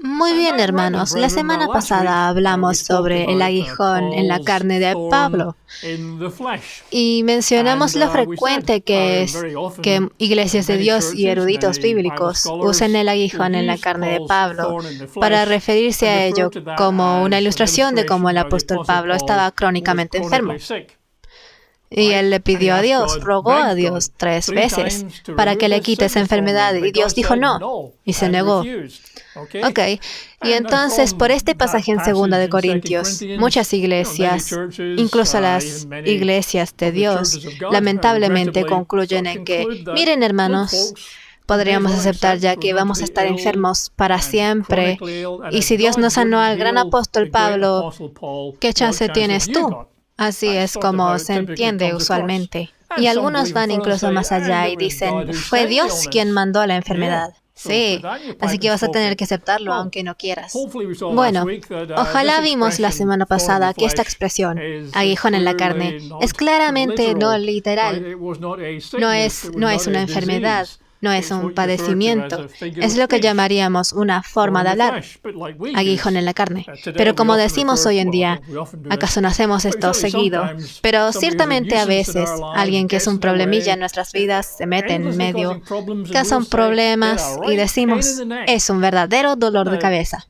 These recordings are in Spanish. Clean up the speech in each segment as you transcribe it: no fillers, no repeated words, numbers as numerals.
Muy bien, hermanos. La semana pasada hablamos sobre el aguijón en la carne de Pablo y mencionamos lo frecuente que es que iglesias de Dios y eruditos bíblicos usen el aguijón en la carne de Pablo para referirse a ello como una ilustración de cómo el apóstol Pablo estaba crónicamente enfermo. Y él le pidió a Dios, rogó a Dios 3 veces para que le quite esa enfermedad y Dios dijo no y se negó. Ok, y entonces por este pasaje en 2 de Corintios, muchas iglesias, incluso las iglesias de Dios, lamentablemente concluyen en que, miren hermanos, podríamos aceptar ya que vamos a estar enfermos para siempre, y si Dios no sanó al gran apóstol Pablo, ¿qué chance tienes tú? Así es como se entiende usualmente. Y algunos van incluso más allá y dicen, fue Dios quien mandó la enfermedad. Sí, así que vas a tener que aceptarlo aunque no quieras. Bueno, ojalá vimos la semana pasada que esta expresión, aguijón en la carne, es claramente no literal. No es una enfermedad. No es un padecimiento, es lo que llamaríamos una forma de hablar, aguijón en la carne. Pero como decimos hoy en día, ¿acaso no hacemos esto seguido? Pero ciertamente a veces alguien que es un problemilla en nuestras vidas se mete en medio, causa problemas y decimos, es un verdadero dolor de cabeza.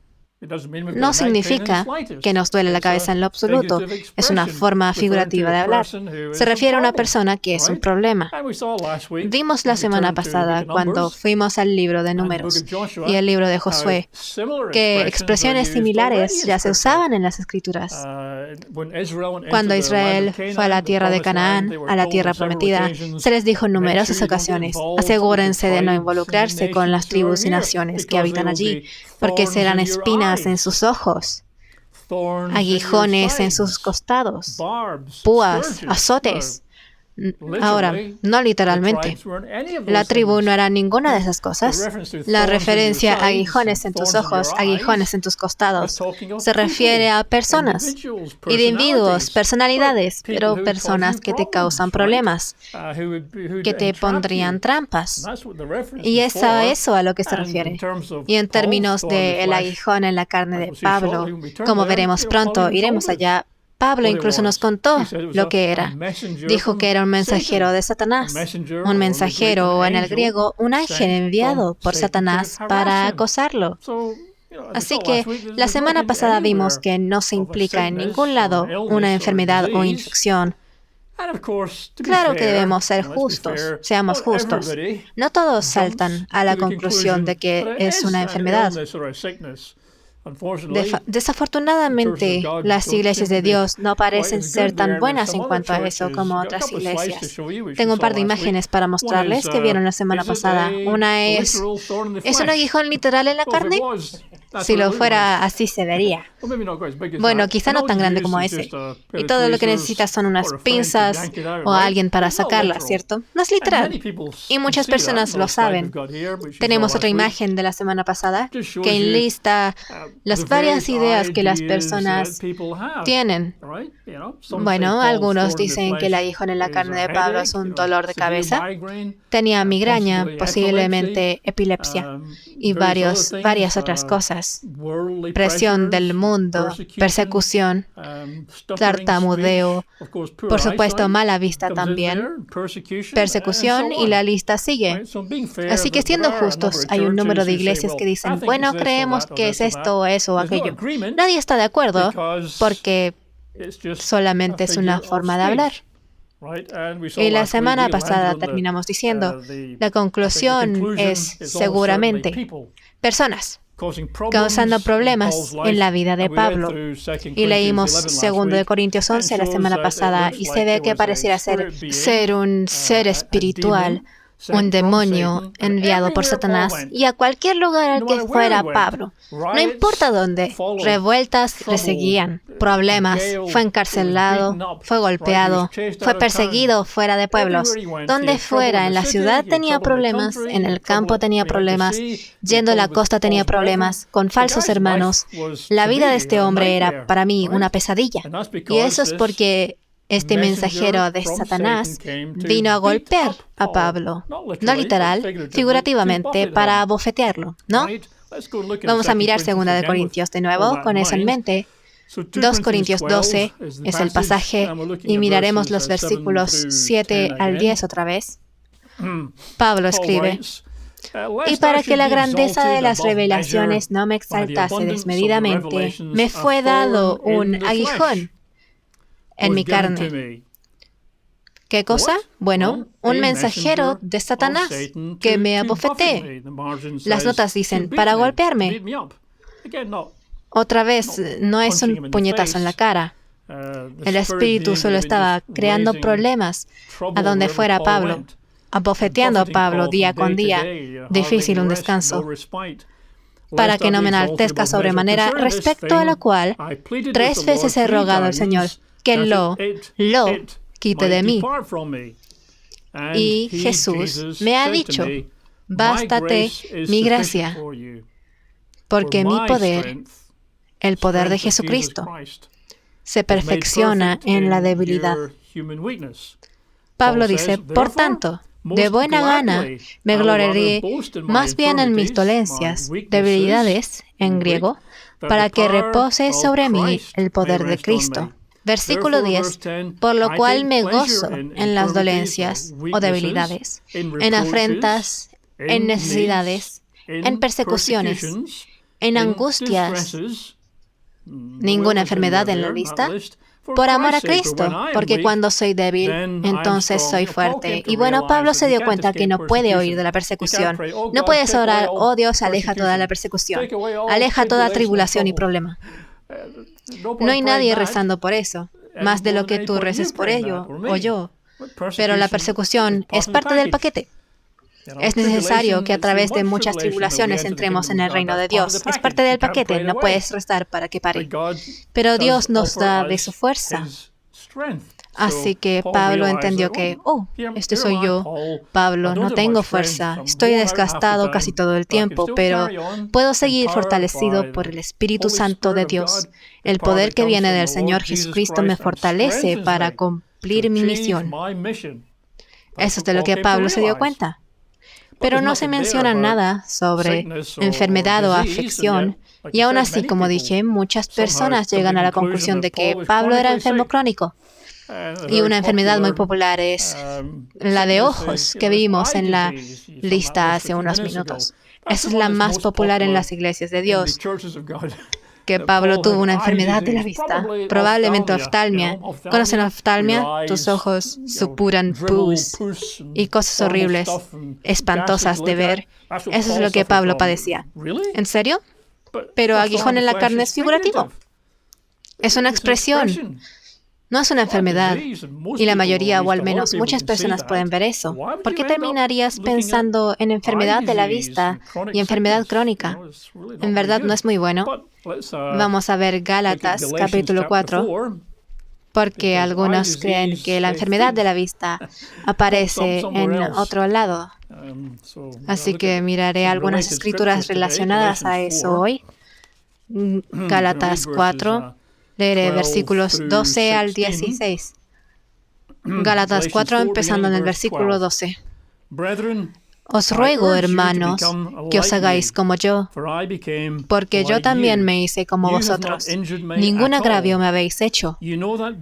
No significa que nos duele la cabeza en lo absoluto. Es una forma figurativa de hablar. Se refiere a una persona que es un problema. Vimos la semana pasada, cuando fuimos al libro de Números y el libro de Josué, que expresiones similares ya se usaban en las Escrituras. Cuando Israel fue a la tierra de Canaán, a la tierra prometida, se les dijo en numerosas ocasiones, asegúrense de no involucrarse con las tribus y naciones que habitan allí, porque serán espinas en sus ojos, aguijones en sus costados, púas, azotes. Ahora, no literalmente. La tribu no era ninguna de esas cosas. La referencia a aguijones en tus ojos, aguijones en tus costados, se refiere a personas, individuos, personalidades, pero personas que te causan problemas, que te pondrían trampas. Y es a eso a lo que se refiere. Y en términos de el aguijón en la carne de Pablo, como veremos pronto, iremos allá. Pablo incluso nos contó lo que era. Dijo que era un mensajero de Satanás. Un mensajero, o en el griego, un ángel enviado por Satanás para acosarlo. Así que la semana pasada vimos que no se implica en ningún lado una enfermedad o infección. Claro que debemos ser justos, seamos justos. No todos saltan a la conclusión de que es una enfermedad. Desafortunadamente, las iglesias de Dios no parecen ser tan buenas en cuanto a eso como otras iglesias. Tengo un par de imágenes para mostrarles que vieron la semana pasada. Una ¿es un aguijón literal en la carne? Si lo fuera, así se vería. Bueno, quizá no tan grande como ese. Y todo lo que necesitas son unas pinzas o alguien para sacarla, ¿cierto? No es literal. Y muchas personas lo saben. Tenemos otra imagen de la semana pasada que enlista las varias ideas que las personas tienen. Bueno, algunos dicen que el aguijón en la carne de Pablo es un dolor de cabeza. Tenía migraña, posiblemente epilepsia y varias otras cosas. Presión del mundo, persecución, tartamudeo, por supuesto mala vista también, persecución y la lista sigue. Así que siendo justos, hay un número de iglesias que dicen, bueno, creemos que es esto, eso o aquello. Nadie está de acuerdo porque solamente es una forma de hablar. Y la semana pasada terminamos diciendo, la conclusión es seguramente personas causando problemas en la vida de Pablo. Y leímos 2 de Corintios 11 la semana pasada y se ve que pareciera ser un ser espiritual, un demonio enviado por Satanás, y a cualquier lugar al que fuera Pablo, no importa dónde, revueltas le seguían, problemas, fue encarcelado, fue golpeado, fue perseguido fuera de pueblos. Donde fuera, en la ciudad tenía problemas, en el campo tenía problemas, yendo a la costa tenía problemas, con falsos hermanos. La vida de este hombre era, para mí, una pesadilla. Y eso es porque este mensajero de Satanás vino a golpear a Pablo, no literal, figurativamente, para abofetearlo, ¿no? Vamos a mirar 2 de Corintios de nuevo, con eso en mente. 2 Corintios 12 es el pasaje y miraremos los versículos 7 al 10 otra vez. Pablo escribe: y para que la grandeza de las revelaciones no me exaltase desmedidamente, me fue dado un aguijón en mi carne. ¿Qué cosa? Bueno, un mensajero de Satanás que me abofetee. Las notas dicen, para golpearme. Otra vez, no es un puñetazo en la cara. El Espíritu solo estaba creando problemas a donde fuera Pablo, abofeteando a Pablo día con día. Difícil un descanso. Para que no me enaltezca sobremanera, respecto a lo cual 3 veces he rogado al Señor que lo quite de mí. Y Jesús me ha dicho, bástate mi gracia, porque mi poder, el poder de Jesucristo, se perfecciona en la debilidad. Pablo dice, por tanto, de buena gana me gloriaré más bien en mis dolencias, debilidades, en griego, para que repose sobre mí el poder de Cristo. Versículo 10, por lo cual me gozo en las dolencias o debilidades, en afrentas, en necesidades, en persecuciones, en angustias, ninguna enfermedad en la lista, por amor a Cristo, porque cuando soy débil, entonces soy fuerte. Y bueno, Pablo se dio cuenta que no puede huir de la persecución. No puedes orar, oh Dios, aleja toda la persecución, aleja toda tribulación y problema. No hay nadie rezando por eso, más de lo que tú reces por ello, o yo. Pero la persecución es parte del paquete. Es necesario que a través de muchas tribulaciones entremos en el reino de Dios. Es parte del paquete, no puedes rezar para que pare. Pero Dios nos da de su fuerza. Así que Pablo entendió que, este soy yo, Pablo, no tengo fuerza, estoy desgastado casi todo el tiempo, pero puedo seguir fortalecido por el Espíritu Santo de Dios. El poder que viene del Señor Jesucristo me fortalece para cumplir mi misión. Eso es de lo que Pablo se dio cuenta. Pero no se menciona nada sobre enfermedad o aflicción, y aún así, como dije, muchas personas llegan a la conclusión de que Pablo era enfermo crónico. Y una enfermedad muy popular es la de ojos, que vimos en la lista hace unos minutos. Esa es la más popular en las iglesias de Dios. Que Pablo tuvo una enfermedad de la vista, probablemente oftalmia. ¿Conocen oftalmia? Tus ojos supuran pus y cosas horribles, espantosas de ver. Eso es lo que Pablo padecía. ¿En serio? Pero aguijón en la carne es figurativo. Es una expresión. No es una enfermedad, y la mayoría, o al menos muchas personas, pueden ver eso. ¿Por qué terminarías pensando en enfermedad de la vista y enfermedad crónica? En verdad no es muy bueno. Vamos a ver Gálatas, capítulo 4, porque algunos creen que la enfermedad de la vista aparece en otro lado. Así que miraré algunas escrituras relacionadas a eso hoy. Gálatas 4. Leeré versículos 12 al 16. Gálatas 4, empezando en el versículo 12. Os ruego, hermanos, que os hagáis como yo, porque yo también me hice como vosotros. Ningún agravio me habéis hecho,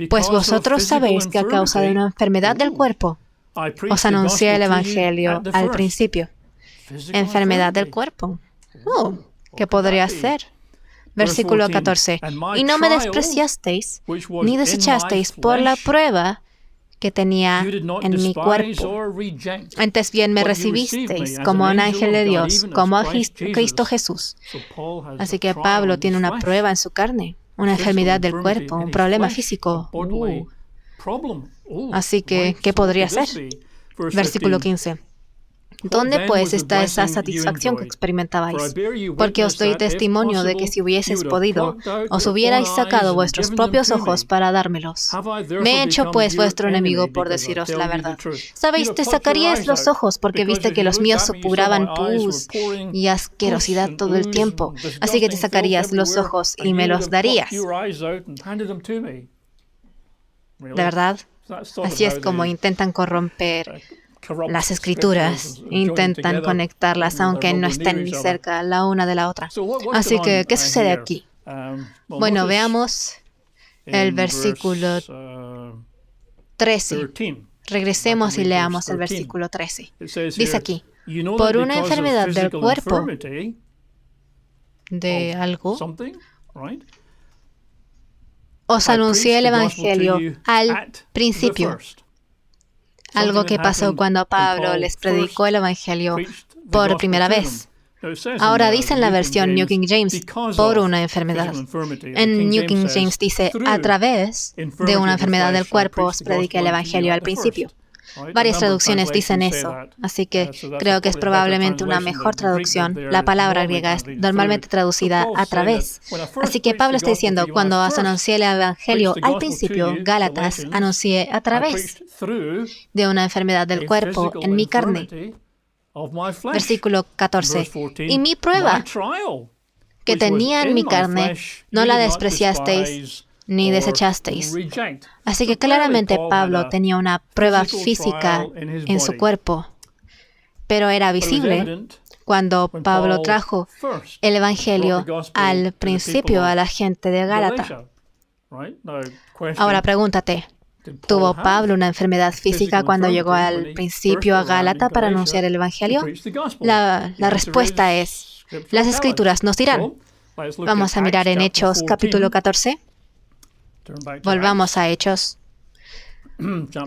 pues vosotros sabéis que a causa de una enfermedad del cuerpo, os anuncié el Evangelio al principio. Enfermedad del cuerpo. ¿Qué podría ser? Versículo 14. Y no me despreciasteis, ni desechasteis por la prueba que tenía en mi cuerpo. Antes bien me recibisteis como un ángel de Dios, como a Cristo Jesús. Así que Pablo tiene una prueba en su carne, una enfermedad del cuerpo, un problema físico. Así que, ¿qué podría ser? Versículo 15. ¿Dónde pues está esa satisfacción que experimentabais? Porque os doy testimonio de que si hubieseis podido, os hubierais sacado vuestros propios ojos para dármelos. Me he hecho pues vuestro enemigo por deciros la verdad. Sabéis, te sacaríais los ojos porque viste que los míos supuraban pus y asquerosidad todo el tiempo. Así que te sacarías los ojos y me los darías. ¿De verdad? Así es como intentan corromper las escrituras, intentan conectarlas aunque no estén ni cerca la una de la otra. Así que, ¿qué sucede aquí? Bueno, veamos el versículo 13. Regresemos y leamos el versículo 13. Dice aquí, por una enfermedad del cuerpo, de algo, os anuncié el Evangelio al principio. Algo que pasó cuando Pablo les predicó el Evangelio por primera vez. Ahora dice en la versión New King James, por una enfermedad. En New King James dice, a través de una enfermedad del cuerpo os prediqué el Evangelio al principio. Varias traducciones dicen eso, así que creo que es probablemente una mejor traducción. La palabra griega es normalmente traducida a través. Así que Pablo está diciendo, cuando os anuncié el Evangelio al principio, Gálatas, anuncié a través de una enfermedad del cuerpo en mi carne. Versículo 14. Y mi prueba que tenía en mi carne, no la despreciasteis ni desechasteis. Así que claramente Pablo tenía una prueba física en su cuerpo, pero era visible cuando Pablo trajo el Evangelio al principio a la gente de Gálata. Ahora pregúntate, ¿tuvo Pablo una enfermedad física cuando llegó al principio a Gálata para anunciar el Evangelio? La respuesta es, las Escrituras nos dirán. Vamos a mirar en Hechos capítulo 14. Volvamos a Hechos,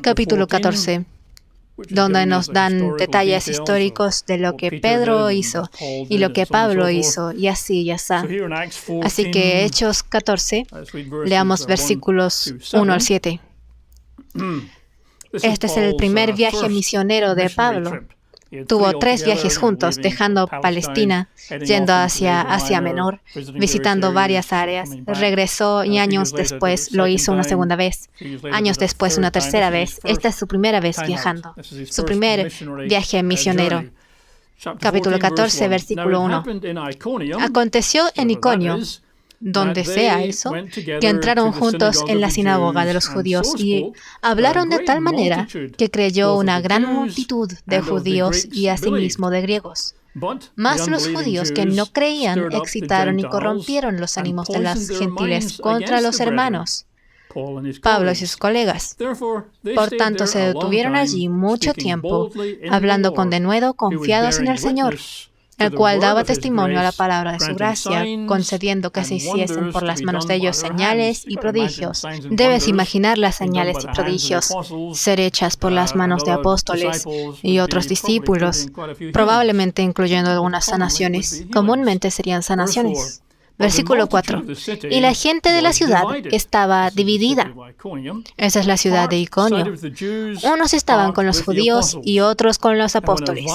capítulo 14, donde nos dan detalles históricos de lo que Pedro hizo y lo que Pablo hizo, y así, y así. Así que Hechos 14, leamos versículos 1 al 7. Este es el primer viaje misionero de Pablo. Tuvo 3 viajes juntos, dejando Palestina, yendo hacia Asia Menor, visitando varias áreas. Regresó y años después lo hizo una segunda vez. Años después una tercera vez. Esta es su primera vez viajando. Su primer viaje misionero. Capítulo 14, versículo 1. Aconteció en Iconio, donde sea eso, que entraron juntos en la sinagoga de los judíos y hablaron de tal manera que creyó una gran multitud de judíos y asimismo de griegos. Mas los judíos que no creían excitaron y corrompieron los ánimos de los gentiles contra los hermanos, Pablo y sus colegas. Por tanto, se detuvieron allí mucho tiempo, hablando con denuedo, confiados en el Señor, el cual daba testimonio a la palabra de su gracia, concediendo que se hiciesen por las manos de ellos señales y prodigios. Debes imaginar las señales y prodigios ser hechas por las manos de apóstoles y otros discípulos, probablemente incluyendo algunas sanaciones. Comúnmente serían sanaciones. Versículo 4. Y la gente de la ciudad estaba dividida. Esa es la ciudad de Iconio. Unos estaban con los judíos y otros con los apóstoles.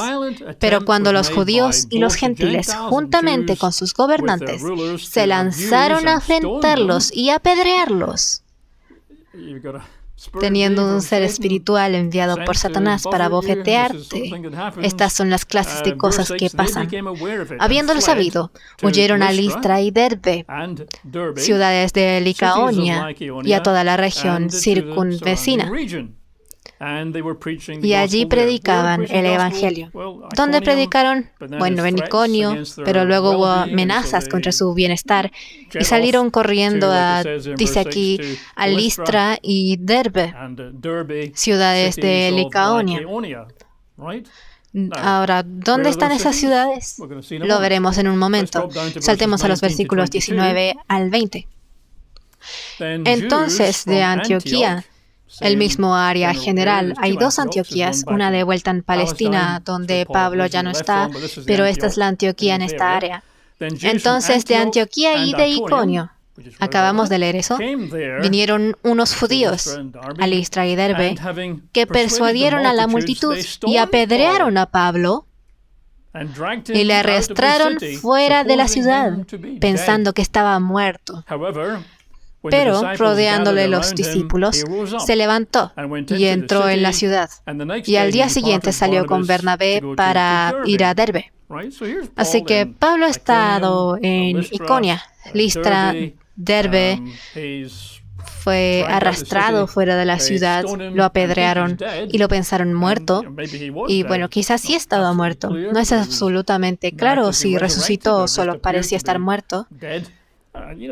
Pero cuando los judíos y los gentiles, juntamente con sus gobernantes, se lanzaron a afrentarlos y a apedrearlos, teniendo un ser espiritual enviado por Satanás para abofetearte. Estas son las clases de cosas que pasan. Habiéndolo sabido, huyeron a Listra y Derbe, ciudades de Licaonia, y a toda la región circunvecina. Y allí predicaban el Evangelio. ¿Dónde predicaron? Bueno, en Iconio, pero luego hubo amenazas contra su bienestar y salieron corriendo dice aquí, a Listra y Derbe, ciudades de Licaonia. Ahora, ¿dónde están esas ciudades? Lo veremos en un momento. Saltemos a los versículos 19 al 20. Entonces, de Antioquía, el mismo área general. Hay 2 Antioquías, una de vuelta en Palestina, donde Pablo ya no está, pero esta es la Antioquía en esta área. Entonces, de Antioquía y de Iconio, acabamos de leer eso, vinieron unos judíos a Listra y Derbe, que persuadieron a la multitud y apedrearon a Pablo y le arrastraron fuera de la ciudad, pensando que estaba muerto. Pero, rodeándole los discípulos, se levantó y entró en la ciudad. Y al día siguiente salió con Bernabé para ir a Derbe. Así que Pablo ha estado en Iconia, Listra, Derbe, fue arrastrado fuera de la ciudad, lo apedrearon y lo pensaron muerto. Y bueno, quizás sí estaba muerto. No es absolutamente claro si resucitó o solo parecía estar muerto.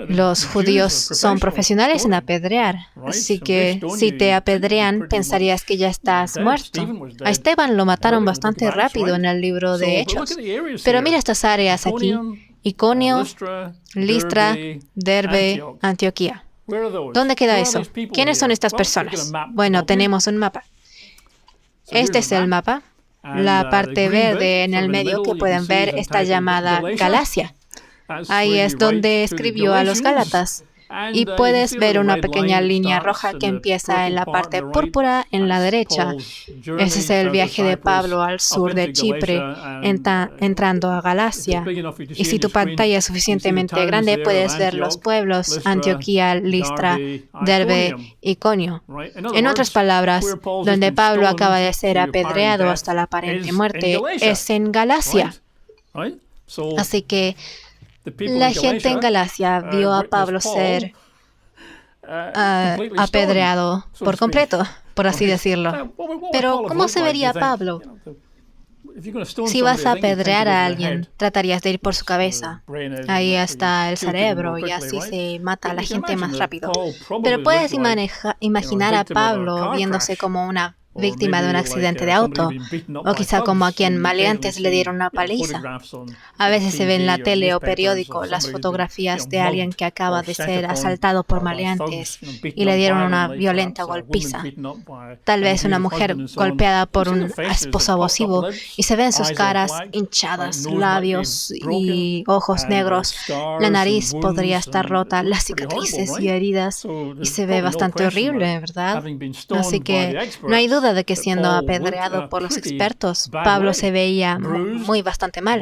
Los judíos son profesionales en apedrear, así que si te apedrean pensarías que ya estás muerto. A Esteban lo mataron bastante rápido en el libro de Hechos. Pero mira estas áreas aquí: Iconio, Listra, Derbe, Antioquía. ¿Dónde queda eso? ¿Quiénes son estas personas? Bueno, tenemos un mapa. Este es el mapa. La parte verde en el medio que pueden ver está llamada Galacia. Ahí es donde escribió a los Gálatas. Y puedes ver una pequeña línea roja que empieza en la parte púrpura en la derecha. Ese es el viaje de Pablo al sur de Chipre, entrando a Galacia. Y si tu pantalla es suficientemente grande, puedes ver los pueblos: Antioquía, Listra, Derbe, Iconio. En otras palabras, donde Pablo acaba de ser apedreado hasta la aparente muerte es en Galacia. Así que la gente en Galacia vio a Pablo ser apedreado por completo, por así decirlo. Pero, ¿cómo se vería Pablo? Si vas a apedrear a alguien, tratarías de ir por su cabeza. Ahí está el cerebro y así se mata a la gente más rápido. Pero puedes imaginar a Pablo viéndose como una víctima de un accidente de auto, o quizá como a quien maleantes le dieron una paliza. A veces se ve en la tele o periódico las fotografías de alguien que acaba de ser asaltado por maleantes y le dieron una violenta golpiza. Tal vez una mujer golpeada por un esposo abusivo y se ven sus caras hinchadas, labios y ojos negros. La nariz podría estar rota, las cicatrices y heridas, y se ve bastante horrible, ¿verdad? Así que no hay duda de que siendo apedreado por los expertos, Pablo se veía bastante mal,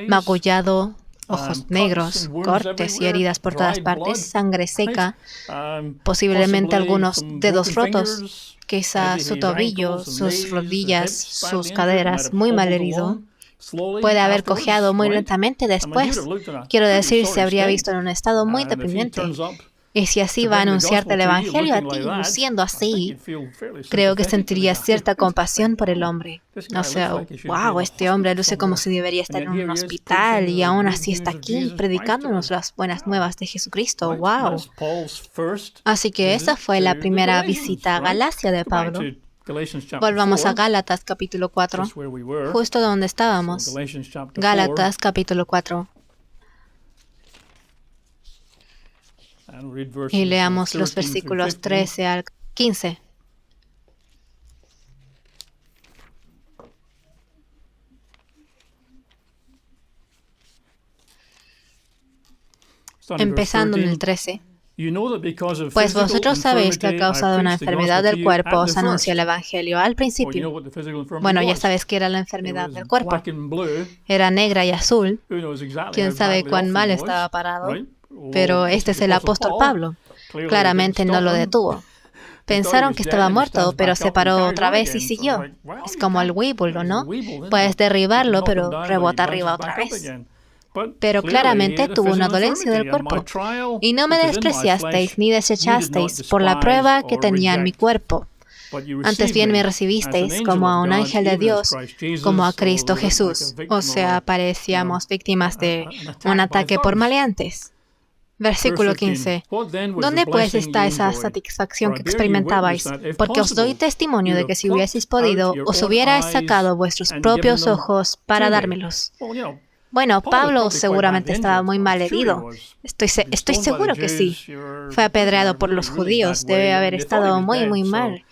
magullado, ojos negros, cortes y heridas por todas partes, sangre seca, posiblemente algunos dedos rotos, quizá su tobillo, sus rodillas, sus caderas, muy mal herido. Puede haber cojeado muy lentamente después. Quiero decir, se habría visto en un estado muy deprimente. Y si así va a anunciarte el Evangelio a ti, luciendo así, creo que sentirías cierta compasión por el hombre. O sea, wow, este hombre luce como si debería estar en un hospital y aún así está aquí predicándonos las buenas nuevas de Jesucristo. Wow. Así que esa fue la primera visita a Galacia de Pablo. Volvamos a Gálatas capítulo 4, justo donde estábamos. Gálatas capítulo 4. Y leamos los versículos 13 al 15. Empezando en el 13. Pues vosotros sabéis que a causa de una enfermedad del cuerpo os anuncia el Evangelio al principio. Bueno, ya sabes que era la enfermedad del cuerpo. Era negra y azul. ¿Quién sabe cuán mal estaba parado? Pero este es el apóstol Pablo. Claramente no lo detuvo. Pensaron que estaba muerto, pero se paró otra vez y siguió. Es como el Weeble, ¿no? Puedes derribarlo, pero rebota arriba otra vez. Pero claramente tuvo una dolencia del cuerpo. Y no me despreciasteis ni desechasteis por la prueba que tenía en mi cuerpo. Antes bien me recibisteis como a un ángel de Dios, como a Cristo Jesús. O sea, parecíamos víctimas de un ataque por maleantes. Versículo 15. ¿Dónde pues está esa satisfacción que experimentabais? Porque os doy testimonio de que si hubieseis podido, os hubierais sacado vuestros propios ojos para dármelos. Bueno, Pablo seguramente estaba muy mal herido. Estoy seguro que sí. Fue apedreado por los judíos. Debe haber estado muy mal.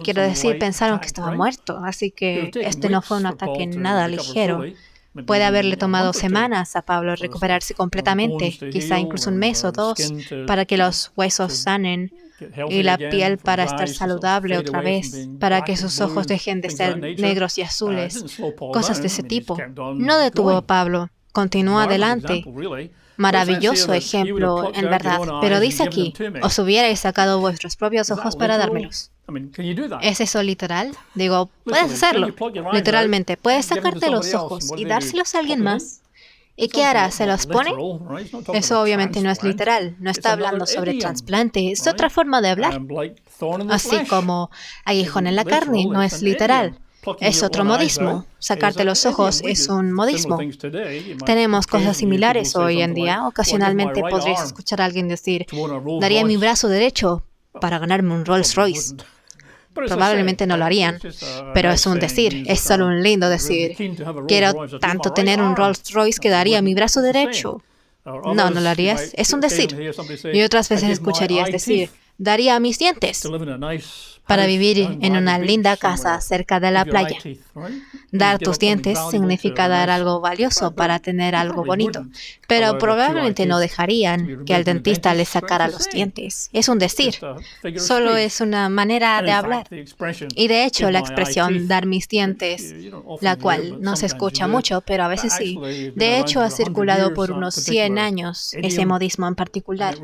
Quiero decir, pensaron que estaba muerto. Así que este no fue un ataque nada ligero. Puede haberle tomado semanas a Pablo recuperarse completamente, quizá incluso un mes o dos, para que los huesos sanen y la piel para estar saludable otra vez, para que sus ojos dejen de ser negros y azules, cosas de ese tipo. No detuvo a Pablo, continuó adelante. Maravilloso ejemplo, en verdad. Pero dice aquí, os hubierais sacado vuestros propios ojos para dármelos. ¿Es eso literal? Digo, puedes hacerlo. Literalmente, puedes sacarte los ojos y dárselos a alguien más. ¿Y qué hará? ¿Se los pone? Eso obviamente no es literal. No está hablando sobre trasplante. Es otra forma de hablar. Así como aguijón en la carne no es literal. Es otro modismo. Sacarte los ojos es un modismo. Tenemos cosas similares hoy en día. Ocasionalmente podrías escuchar a alguien decir, daría mi brazo derecho para ganarme un Rolls Royce. Probablemente no lo harían, pero es un decir, es solo un lindo decir. Quiero tanto tener un Rolls Royce que daría mi brazo derecho. No, no lo harías, es un decir. Y otras veces escucharías decir, daría mis dientes para vivir en una linda casa cerca de la playa. Dar tus dientes significa dar algo valioso para tener algo bonito, pero probablemente no dejarían que al dentista le sacara los dientes. Es un decir, solo es una manera de hablar. Y de hecho, la expresión dar mis dientes, la cual no se escucha mucho, pero a veces sí, de hecho ha circulado por unos 100 años, ese modismo en particular,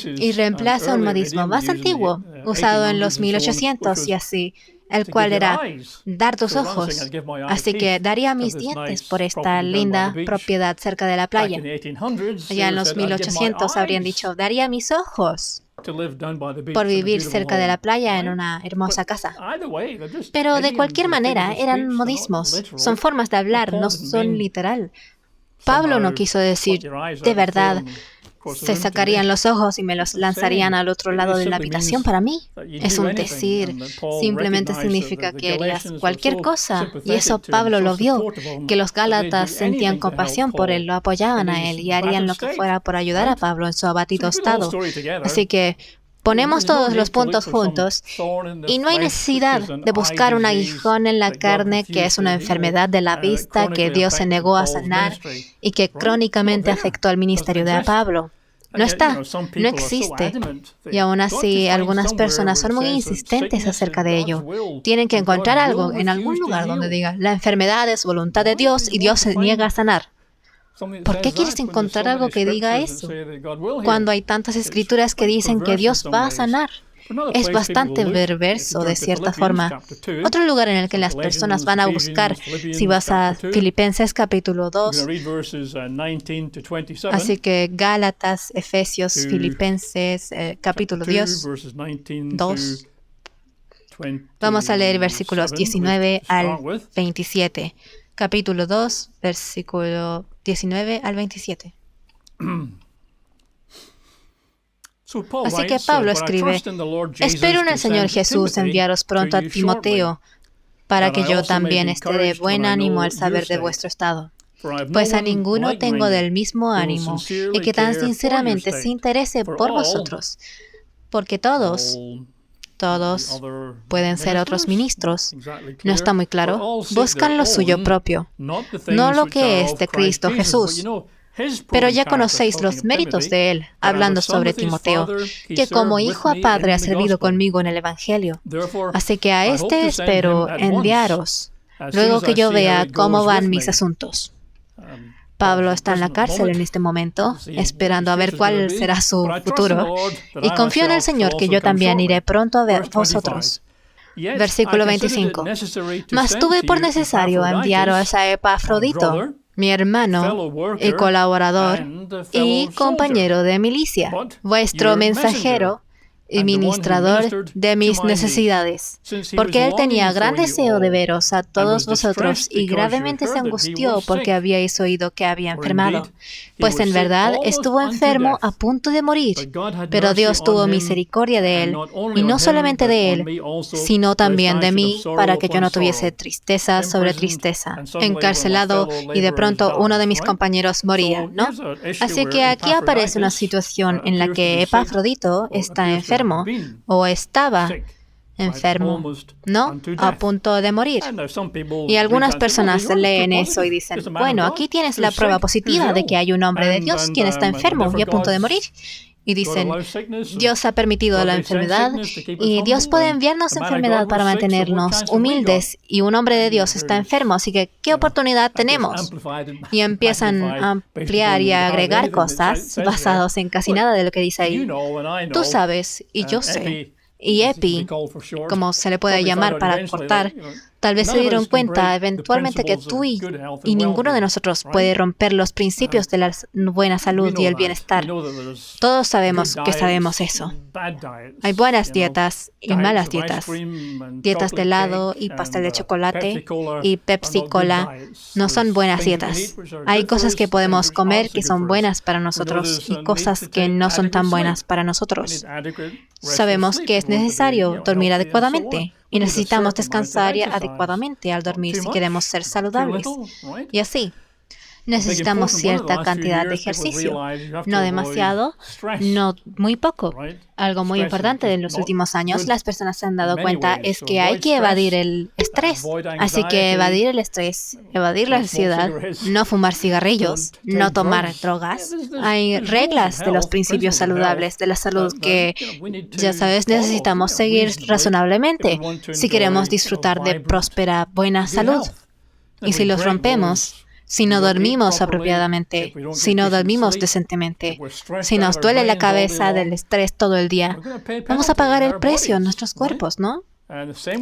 y reemplaza un modismo más antiguo, usado en los 1800 y así, el cual era dar tus ojos. Así que daría mis dientes por esta linda propiedad cerca de la playa. Allá en los 1800 habrían dicho, daría mis ojos por vivir cerca de la playa en una hermosa casa. Pero de cualquier manera, eran modismos. Son formas de hablar, no son literal. Pablo no quiso decir, de verdad, se sacarían los ojos y me los lanzarían al otro lado de la habitación para mí. Es un decir, simplemente significa que harías cualquier cosa. Y eso Pablo lo vio, que los Gálatas sentían compasión por él, lo apoyaban a él y harían lo que fuera por ayudar a Pablo en su abatido estado. Así que ponemos todos los puntos juntos y no hay necesidad de buscar un aguijón en la carne que es una enfermedad de la vista que Dios se negó a sanar y que crónicamente afectó al ministerio de Pablo. No está, no existe. Y aún así, algunas personas son muy insistentes acerca de ello. Tienen que encontrar algo en algún lugar donde diga, la enfermedad es voluntad de Dios y Dios se niega a sanar. ¿Por qué quieres encontrar algo que diga eso cuando hay tantas escrituras que dicen que Dios va a sanar? Es bastante perverso de cierta forma. Otro lugar en el que las personas van a buscar, si vas a Filipenses capítulo 2, así que Gálatas, Efesios, Filipenses capítulo 2. Vamos a leer versículos 19 al 27. Capítulo 2, versículo 19 al 27. Así que Pablo escribe, espero en el Señor Jesús enviaros pronto a Timoteo, para que yo también esté de buen ánimo al saber de vuestro estado. Pues a ninguno tengo del mismo ánimo, y que tan sinceramente se interese por vosotros, porque todos pueden ser otros ministros. No está muy claro. Buscan lo suyo propio, no lo que es de Cristo Jesús. Pero ya conocéis los méritos de él, hablando sobre Timoteo, que como hijo a padre ha servido conmigo en el Evangelio. Así que a este espero enviaros, luego que yo vea cómo van mis asuntos. Pablo está en la cárcel en este momento, esperando a ver cuál será su futuro, y confío en el Señor que yo también iré pronto a ver vosotros. Versículo 25. Mas tuve por necesario enviaros a Epafrodito, mi hermano y colaborador y compañero de milicia, vuestro mensajero y ministrador de mis necesidades, porque él tenía gran deseo de veros a todos vosotros y gravemente se angustió porque habíais oído que había enfermado. Pues en verdad estuvo enfermo a punto de morir, pero Dios tuvo misericordia de él, y no solamente de él, sino también de mí, para que yo no tuviese tristeza sobre tristeza, encarcelado, y de pronto uno de mis compañeros moría, ¿no? Así que aquí aparece una situación en la que Epafrodito está enfermo, o estaba enfermo, ¿no? A punto de morir. Y algunas personas leen eso y dicen, bueno, aquí tienes la prueba positiva de que hay un hombre de Dios quien está enfermo y a punto de morir. Y dicen, Dios ha permitido la enfermedad y Dios puede enviarnos enfermedad para mantenernos humildes, y un hombre de Dios está enfermo, así que ¿qué oportunidad tenemos? Y empiezan a ampliar y a agregar cosas basados en casi nada de lo que dice ahí. Tú sabes y yo sé. Y epi, como se le puede llamar para cortar, Tal vez se dieron cuenta eventualmente que tú y ninguno de nosotros puede romper los principios de la buena salud y el bienestar. Todos sabemos que sabemos eso. Hay buenas dietas y malas dietas. Dietas de helado y pastel de chocolate y Pepsi Cola no son buenas dietas. Hay cosas que podemos comer que son buenas para nosotros y cosas que no son tan buenas para nosotros. Sabemos que es necesario dormir adecuadamente y necesitamos descansar adecuadamente al dormir si queremos ser saludables. Y así, necesitamos cierta cantidad de ejercicio. No demasiado, no muy poco. Algo muy importante en los últimos años, las personas se han dado cuenta, es que hay que evadir el estrés. Así que evadir el estrés, evadir la ansiedad, no fumar cigarrillos, no tomar drogas. Hay reglas de los principios saludables de la salud que, ya sabes, necesitamos seguir razonablemente si queremos disfrutar de próspera, buena salud. Y si los rompemos, si no dormimos apropiadamente, si no dormimos decentemente, si nos duele la cabeza del estrés todo el día, vamos a pagar el precio en nuestros cuerpos, ¿no?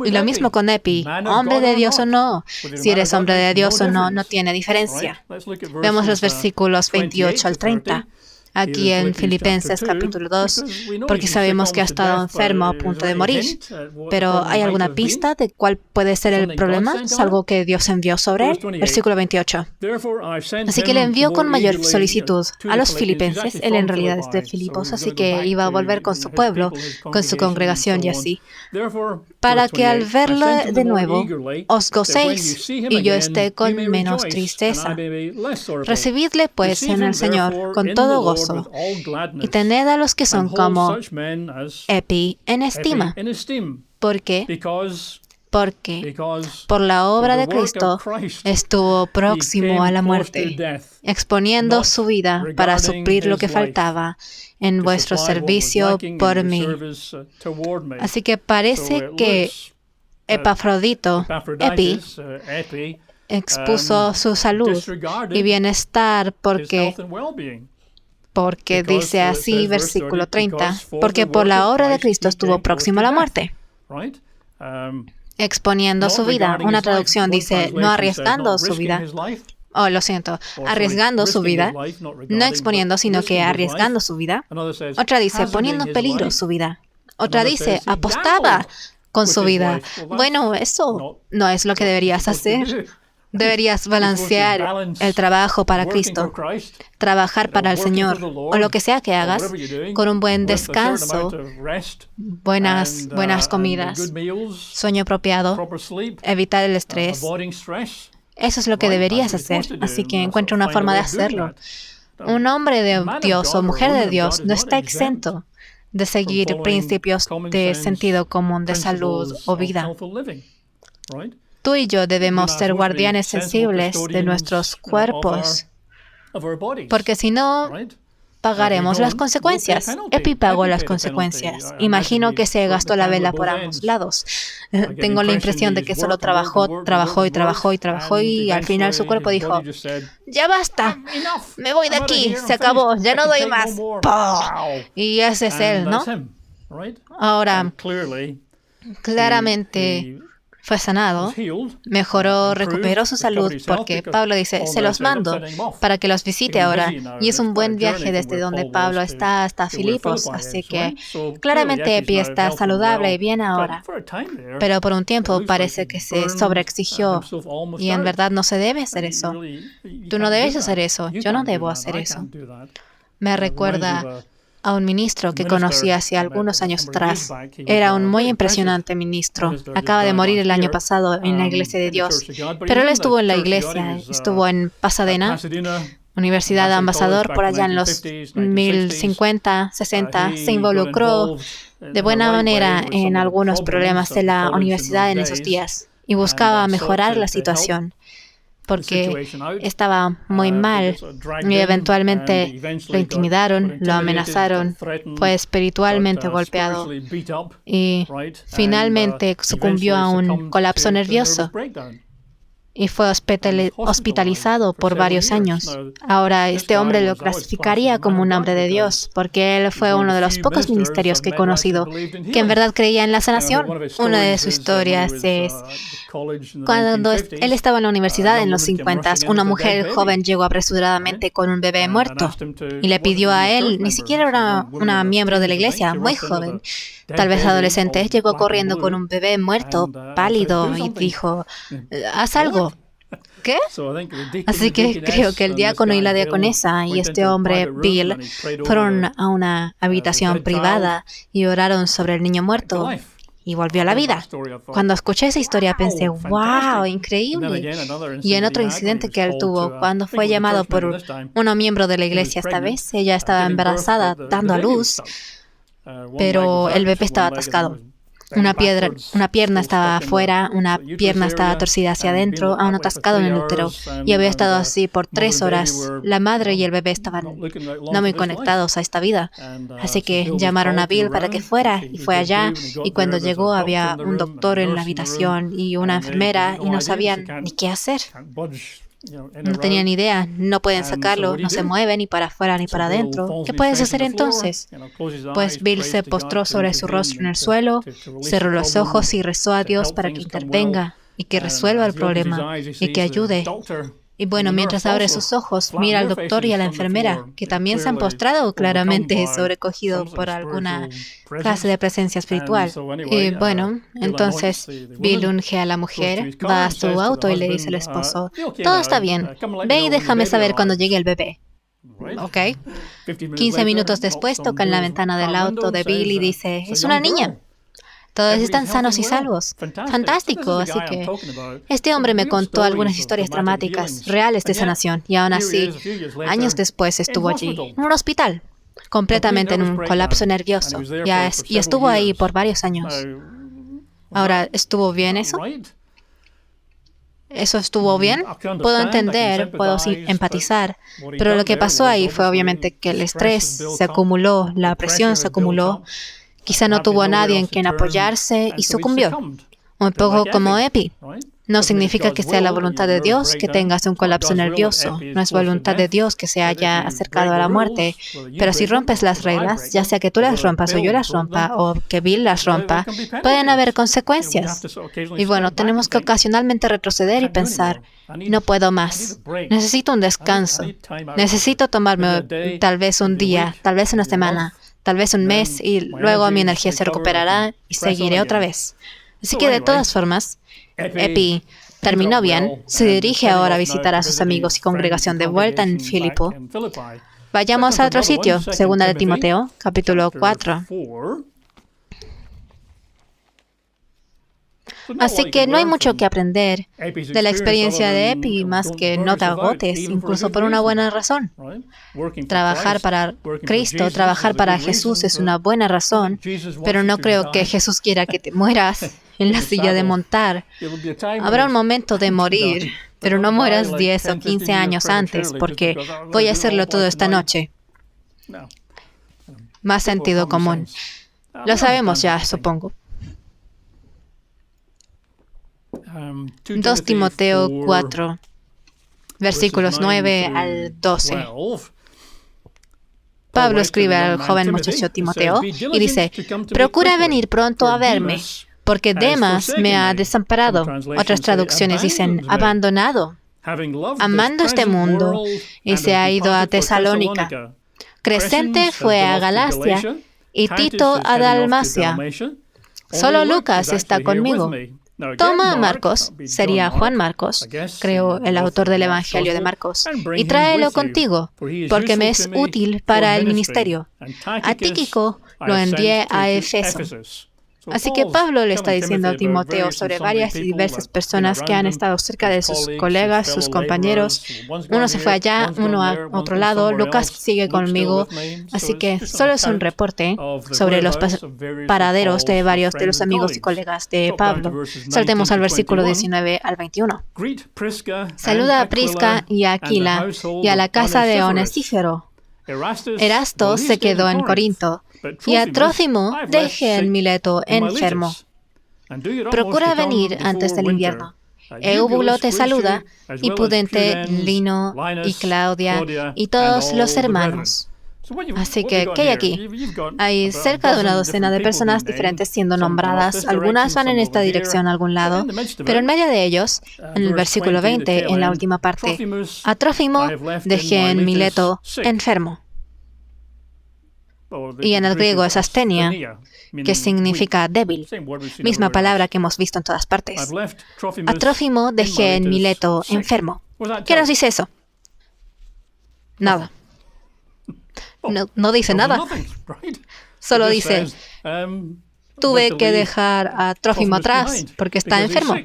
Y lo mismo con Epi, hombre de Dios o no. Si eres hombre de Dios o no, no tiene diferencia. Vemos los versículos 28 al 30. Aquí en Filipenses capítulo 2, porque sabemos que ha estado enfermo a punto de morir. Pero ¿hay alguna pista de cuál puede ser el problema? ¿Es algo que Dios envió sobre él? Versículo 28. Así que le envió con mayor solicitud a los filipenses. Él en realidad es de Filipos, así que iba a volver con su pueblo, con su congregación y así. Para que al verlo de nuevo os gocéis y yo esté con menos tristeza. Recibidle pues en el Señor con todo gozo y tened a los que son como Epi en estima. ¿Por qué? Porque por la obra de Cristo estuvo próximo a la muerte, exponiendo su vida para suplir lo que faltaba en vuestro servicio por mí. Así que parece que Epafrodito, Epi, expuso su salud y bienestar porque dice así, versículo 30, porque por la obra de Cristo estuvo próximo a la muerte, exponiendo su vida. Una traducción dice, no arriesgando su vida. Oh, lo siento, arriesgando su vida, no exponiendo, sino que arriesgando su vida. Otra dice, poniendo en peligro su vida. Otra dice, apostaba con su vida. Bueno, eso no es lo que deberías hacer. Deberías balancear el trabajo para Cristo, trabajar para el Señor, o lo que sea que hagas, con un buen descanso, buenas comidas, sueño apropiado, evitar el estrés. Eso es lo que deberías hacer, así que encuentra una forma de hacerlo. Un hombre de Dios o mujer de Dios no está exento de seguir principios de sentido común de salud o vida. Tú y yo debemos ser guardianes sensibles de nuestros cuerpos, porque si no, pagaremos las consecuencias. Epi pagó las consecuencias. Imagino que se gastó la vela por ambos lados. Tengo la impresión de que solo trabajó y al final su cuerpo dijo, ya basta, me voy de aquí, se acabó, ya no doy más. Y ese es él, ¿no? Ahora, claramente fue sanado, mejoró, recuperó su salud, porque Pablo dice, se los mando para que los visite ahora. Y es un buen viaje desde donde Pablo está hasta Filipos, así que claramente Epi está saludable y bien ahora. Pero por un tiempo parece que se sobreexigió y en verdad no se debe hacer eso. Tú no debes hacer eso, yo no debo hacer eso. Me recuerda a un ministro que conocí hace algunos años atrás. Era un muy impresionante ministro. Acaba de morir el año pasado en la Iglesia de Dios. Pero él estuvo en la iglesia, estuvo en Pasadena, Universidad de Ambasador, por allá en los 1050, 60. Se involucró de buena manera en algunos problemas de la universidad en esos días y buscaba mejorar la situación, porque estaba muy mal y eventualmente lo intimidaron, lo amenazaron, fue espiritualmente golpeado y finalmente sucumbió a un colapso nervioso. y fue hospitalizado por varios años. Ahora, este hombre lo clasificaría como un hombre de Dios, porque él fue uno de los pocos ministerios que he conocido que en verdad creía en la sanación. Una de sus historias es cuando él estaba en la universidad en los 50, una mujer joven llegó apresuradamente con un bebé muerto y le pidió a él, ni siquiera era una miembro de la iglesia, muy joven, tal vez adolescente, llegó corriendo con un bebé muerto, pálido, y dijo, haz algo. ¿Qué? Así que creo que el diácono y la diaconesa y este hombre, Bill, fueron a una habitación privada y oraron sobre el niño muerto y volvió a la vida. Cuando escuché esa historia pensé, ¡wow! ¡Increíble! Y en otro incidente que él tuvo, cuando fue llamado por una miembro de la iglesia esta vez, ella estaba embarazada, dando a luz, pero el bebé estaba atascado. Una pierna estaba afuera, una pierna estaba torcida hacia adentro, aún atascado en el útero, y había estado así por 3 horas. La madre y el bebé estaban no muy conectados a esta vida, así que llamaron a Bill para que fuera, y fue allá, y cuando llegó había un doctor en la habitación y una enfermera, y no sabían ni qué hacer. No tenían ni idea, no pueden sacarlo, no se mueve ni para afuera ni para adentro. ¿Qué puedes hacer entonces? Pues Bill se postró sobre su rostro en el suelo, cerró los ojos y rezó a Dios para que intervenga y que resuelva el problema y que ayude. Y bueno, mientras abre sus ojos, mira al doctor y a la enfermera, que también se han postrado claramente sobrecogido por alguna clase de presencia espiritual. Y bueno, entonces Bill unge a la mujer, va a su auto y le dice al esposo, todo está bien, ve y déjame saber cuando llegue el bebé. ¿Ok? 15 minutos después toca en la ventana del auto de Bill y dice, es una niña. Todos están sanos y salvos. Fantástico. Así que este hombre me contó algunas historias dramáticas, reales de sanación, y aún así, años después estuvo allí, en un hospital, completamente en un colapso nervioso, y estuvo ahí por varios años. Ahora, ¿estuvo bien eso? ¿Eso estuvo bien? Puedo entender, puedo empatizar, pero lo que pasó ahí fue obviamente que el estrés se acumuló, la presión se acumuló. Quizá no tuvo a nadie en quien apoyarse y sucumbió. Un poco como Epi. No significa que sea la voluntad de Dios que tengas un colapso nervioso. No es voluntad de Dios que se haya acercado a la muerte. Pero si rompes las reglas, ya sea que tú las rompas o yo las rompa o que Bill las rompa, pueden haber consecuencias. Y bueno, tenemos que ocasionalmente retroceder y pensar, no puedo más. Necesito un descanso. Necesito tomarme tal vez un día, tal vez una semana, tal vez un mes, y luego mi energía se recuperará y seguiré otra vez. Así que de todas formas, Epi terminó bien, se dirige ahora a visitar a sus amigos y congregación de vuelta en Filipo. Vayamos a otro sitio, Segunda de Timoteo, capítulo 4. Así que no hay mucho que aprender de la experiencia de Epi, más que no te agotes, incluso por una buena razón. Trabajar para Cristo, trabajar para Jesús es una buena razón, pero no creo que Jesús quiera que te mueras en la silla de montar. Habrá un momento de morir, pero no mueras 10 o 15 años antes, porque voy a hacerlo todo esta noche. Más sentido común. Lo sabemos ya, supongo. 2 Timoteo 4, versículos 9 al 12. Pablo escribe al joven muchacho Timoteo y dice, procura venir pronto a verme, porque Demas me ha desamparado. Otras traducciones dicen, abandonado, amando este mundo, y se ha ido a Tesalónica. Crescente fue a Galacia y Tito a Dalmacia. Solo Lucas está conmigo. Toma a Marcos, sería Juan Marcos, creo el autor del Evangelio de Marcos, y tráelo contigo, porque me es útil para el ministerio. A Tíquico lo envié a Éfeso. Así que Pablo le está diciendo a Timoteo sobre varias y diversas personas que han estado cerca de sus colegas, sus compañeros. Uno se fue allá, uno a otro lado, Lucas sigue conmigo. Así que solo es un reporte sobre los paraderos de varios de los amigos y colegas de Pablo. Saltemos al versículo 19 al 21. Saluda a Prisca y a Aquila y a la casa de Onesífero. Erasto se quedó en Corinto, y a Trófimo dejé en Mileto enfermo. Procura venir antes del invierno. Eubulo te saluda, y Pudente, Lino y Claudia y todos los hermanos. Así que, ¿qué hay aquí? Hay cerca de una docena de personas diferentes siendo nombradas. Algunas van en esta dirección a algún lado, pero en medio de ellos, en el versículo 20, en la última parte, a Trófimo dejé en Mileto enfermo. Y en el griego es astenia, que significa débil, misma palabra que hemos visto en todas partes. A Trófimo dejé en Mileto enfermo. ¿Qué nos dice eso? Nada. No dice nada. Solo dice, tuve que dejar a Trófimo atrás porque está enfermo.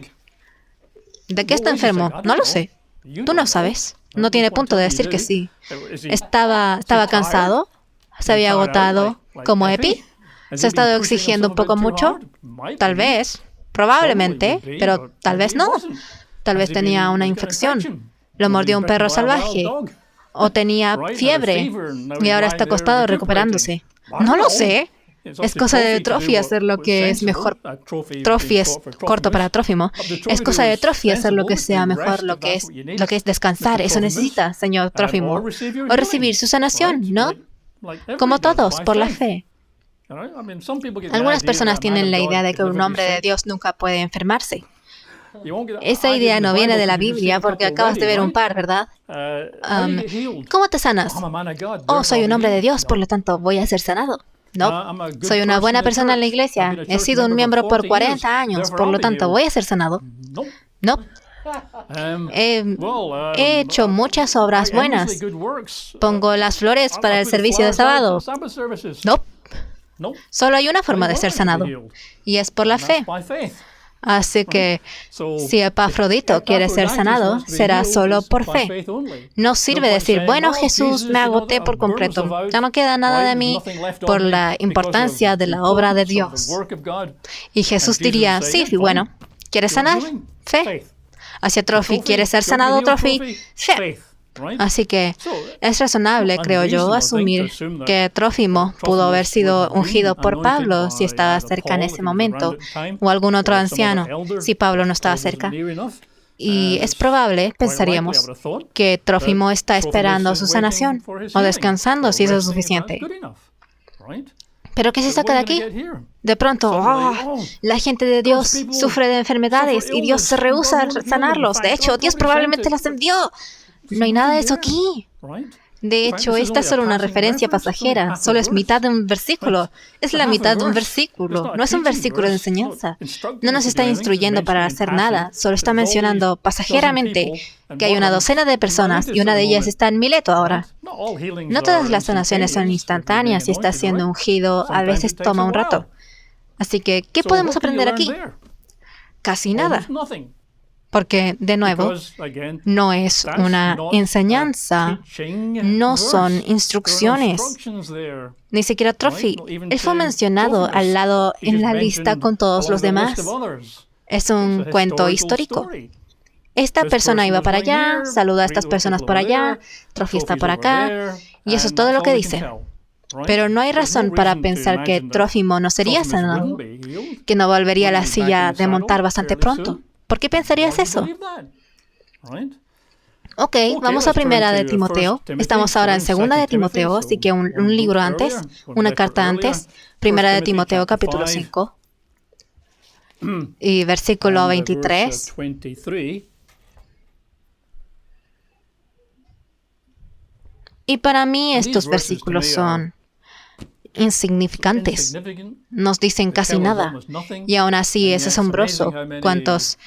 ¿De qué está enfermo? No lo sé. Tú no sabes. No tiene punto de decir que sí. Estaba cansado, se había agotado como Epi. ¿Se ha estado exigiendo un poco mucho? Tal vez, probablemente, pero tal vez no. Tal vez tenía una infección. Lo mordió un perro salvaje. O tenía fiebre y ahora está acostado recuperándose. No lo sé. Es cosa de Trophy hacer lo que es mejor. Trophy es corto para Trófimo. Es cosa de Trophy hacer lo que sea mejor, lo que es descansar. Eso necesita, señor Trófimo. O recibir su sanación, ¿no? Como todos, por la fe. Algunas personas tienen la idea de que un hombre de Dios nunca puede enfermarse. Esa idea no viene de la Biblia porque acabas de ver un par, ¿verdad? ¿Cómo te sanas? Oh, soy un hombre de Dios, por lo tanto voy a ser sanado. No, soy una buena persona en la iglesia. He sido un miembro por 40 años, por lo tanto voy a ser sanado. No. He hecho muchas obras buenas. Pongo las flores para el servicio de sábado. No. Solo hay una forma de ser sanado, y es por la fe. Así que, si Epafrodito quiere ser sanado, será solo por fe. No sirve decir, bueno, Jesús, me agoté por completo. Ya no queda nada de mí por la importancia de la obra de Dios. Y Jesús diría, sí, bueno, ¿quieres sanar? Fe. Hacia Trophy, ¿quieres ser sanado, Trophy? Fe. Así que es razonable, creo yo, asumir que Trófimo pudo haber sido ungido por Pablo si estaba cerca en ese momento, o algún otro anciano si Pablo no estaba cerca. Y es probable, pensaríamos, que Trófimo está esperando su sanación o descansando si eso es suficiente. ¿Pero qué se saca de aquí? De pronto, la gente de Dios sufre de enfermedades y Dios se rehúsa a sanarlos. De hecho, Dios probablemente las envió. No hay nada de eso aquí. De hecho, esta es solo una referencia pasajera. Solo es mitad de un versículo. Es la mitad de un versículo. No es un versículo de enseñanza. No nos está instruyendo para hacer nada. Solo está mencionando pasajeramente que hay una docena de personas y una de ellas está en Mileto ahora. No todas las sanaciones son instantáneas y está siendo ungido. A veces toma un rato. Así que, ¿qué podemos aprender aquí? Casi nada. Porque, de nuevo, no es una enseñanza, no son instrucciones. Ni siquiera Trophy. Él fue mencionado al lado en la lista con todos los demás. Es un cuento histórico. Esta persona iba para allá, saluda a estas personas por allá, Trophy está por acá, y eso es todo lo que dice. Pero no hay razón para pensar que Trófimo no sería sanado, que no volvería a la silla de montar bastante pronto. ¿Por qué pensarías eso? Ok, vamos a Primera de Timoteo. Estamos ahora en Segunda de Timoteo, así que un libro antes, una carta antes. Primera de Timoteo, capítulo 5. Y versículo 23. Y para mí estos versículos son insignificantes. Nos dicen casi nada. Y aún así es asombroso cuántos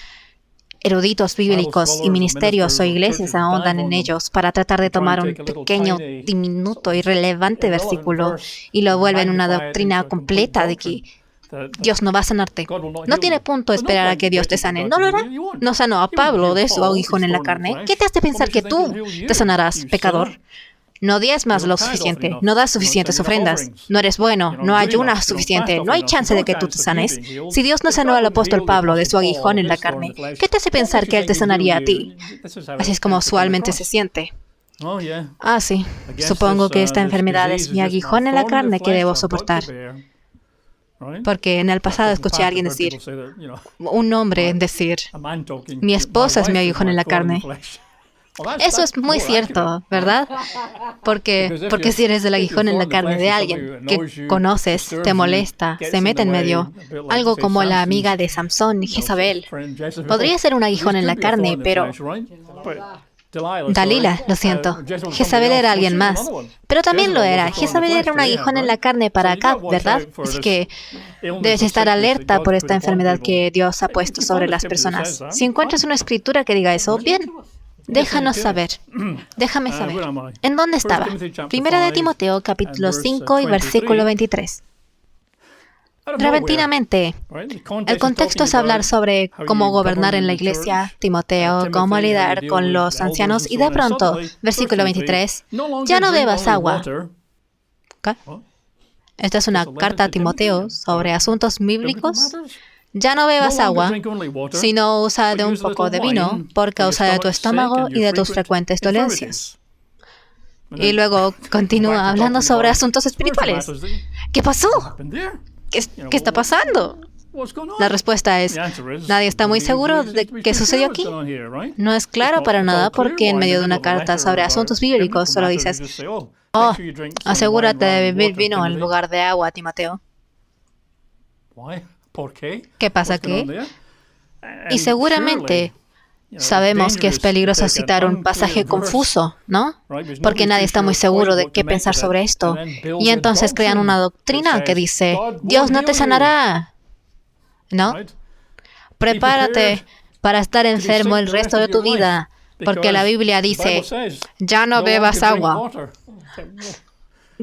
eruditos bíblicos y ministerios o iglesias ahondan en ellos para tratar de tomar un pequeño, diminuto, irrelevante versículo y lo vuelven una doctrina completa de que Dios no va a sanarte. No tiene punto esperar a que Dios te sane. ¿No lo hará? No sanó a Pablo de su aguijón en la carne. ¿Qué te hace pensar que tú te sanarás, pecador? No diezmas lo suficiente, no das suficientes ofrendas, no eres bueno, no ayunas suficiente, no hay chance de que tú te sanes. Si Dios no sanó al apóstol Pablo de su aguijón en la carne, ¿qué te hace pensar que Él te sanaría a ti? Así es como usualmente se siente. Ah, sí, supongo que esta enfermedad es mi aguijón en la carne que debo soportar. Porque en el pasado escuché a alguien decir, un hombre decir, mi esposa es mi aguijón en la carne. Eso es muy cierto, ¿verdad? Porque si eres el aguijón en la carne de alguien que conoces, te molesta, se mete en medio, algo como la amiga de Samson, Jezabel, podría ser un aguijón en la carne, pero Dalila, lo siento, Jezabel era alguien más, pero también lo era. Jezabel era un aguijón en la carne para Acab, ¿verdad? Así que debes estar alerta por esta enfermedad que Dios ha puesto sobre las personas. Si encuentras una escritura que diga eso, bien. Déjanos saber. Déjame saber. ¿En dónde estaba? Primera de Timoteo, capítulo 5 y versículo 23. Repentinamente, el contexto es hablar sobre cómo gobernar en la iglesia, Timoteo, cómo lidiar con los ancianos, y de pronto, versículo 23, ya no bebas agua. ¿Qué? Esta es una carta a Timoteo sobre asuntos bíblicos. Ya no bebas agua, sino usa de un poco de vino por causa de tu estómago y de tus frecuentes dolencias. Y luego continúa hablando sobre asuntos espirituales. ¿Qué pasó? ¿Qué está pasando? La respuesta es, nadie está muy seguro de qué sucedió aquí. No es claro para nada porque en medio de una carta sobre asuntos bíblicos solo dices, asegúrate de beber vino en lugar de agua, Timoteo. ¿Qué pasa aquí? Y seguramente sabemos que es peligroso citar un pasaje confuso, ¿no? Porque nadie está muy seguro de qué pensar sobre esto. Y entonces crean una doctrina que dice, Dios no te sanará. ¿No? Prepárate para estar enfermo el resto de tu vida, porque la Biblia dice, ya no bebas agua.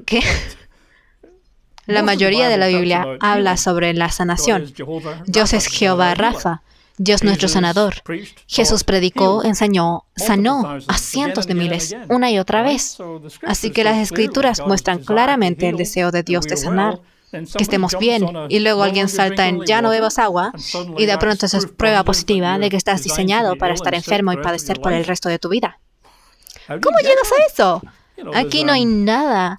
¿Qué? La mayoría de la Biblia habla sobre la sanación. Dios es Jehová Rafa, Dios nuestro sanador. Jesús predicó, enseñó, sanó a cientos de miles una y otra vez. Así que las Escrituras muestran claramente el deseo de Dios de sanar, que estemos bien. Y luego alguien salta en ya no bebas agua y de pronto eso es prueba positiva de que estás diseñado para estar enfermo y padecer por el resto de tu vida. ¿Cómo llegas a eso? Aquí no hay nada,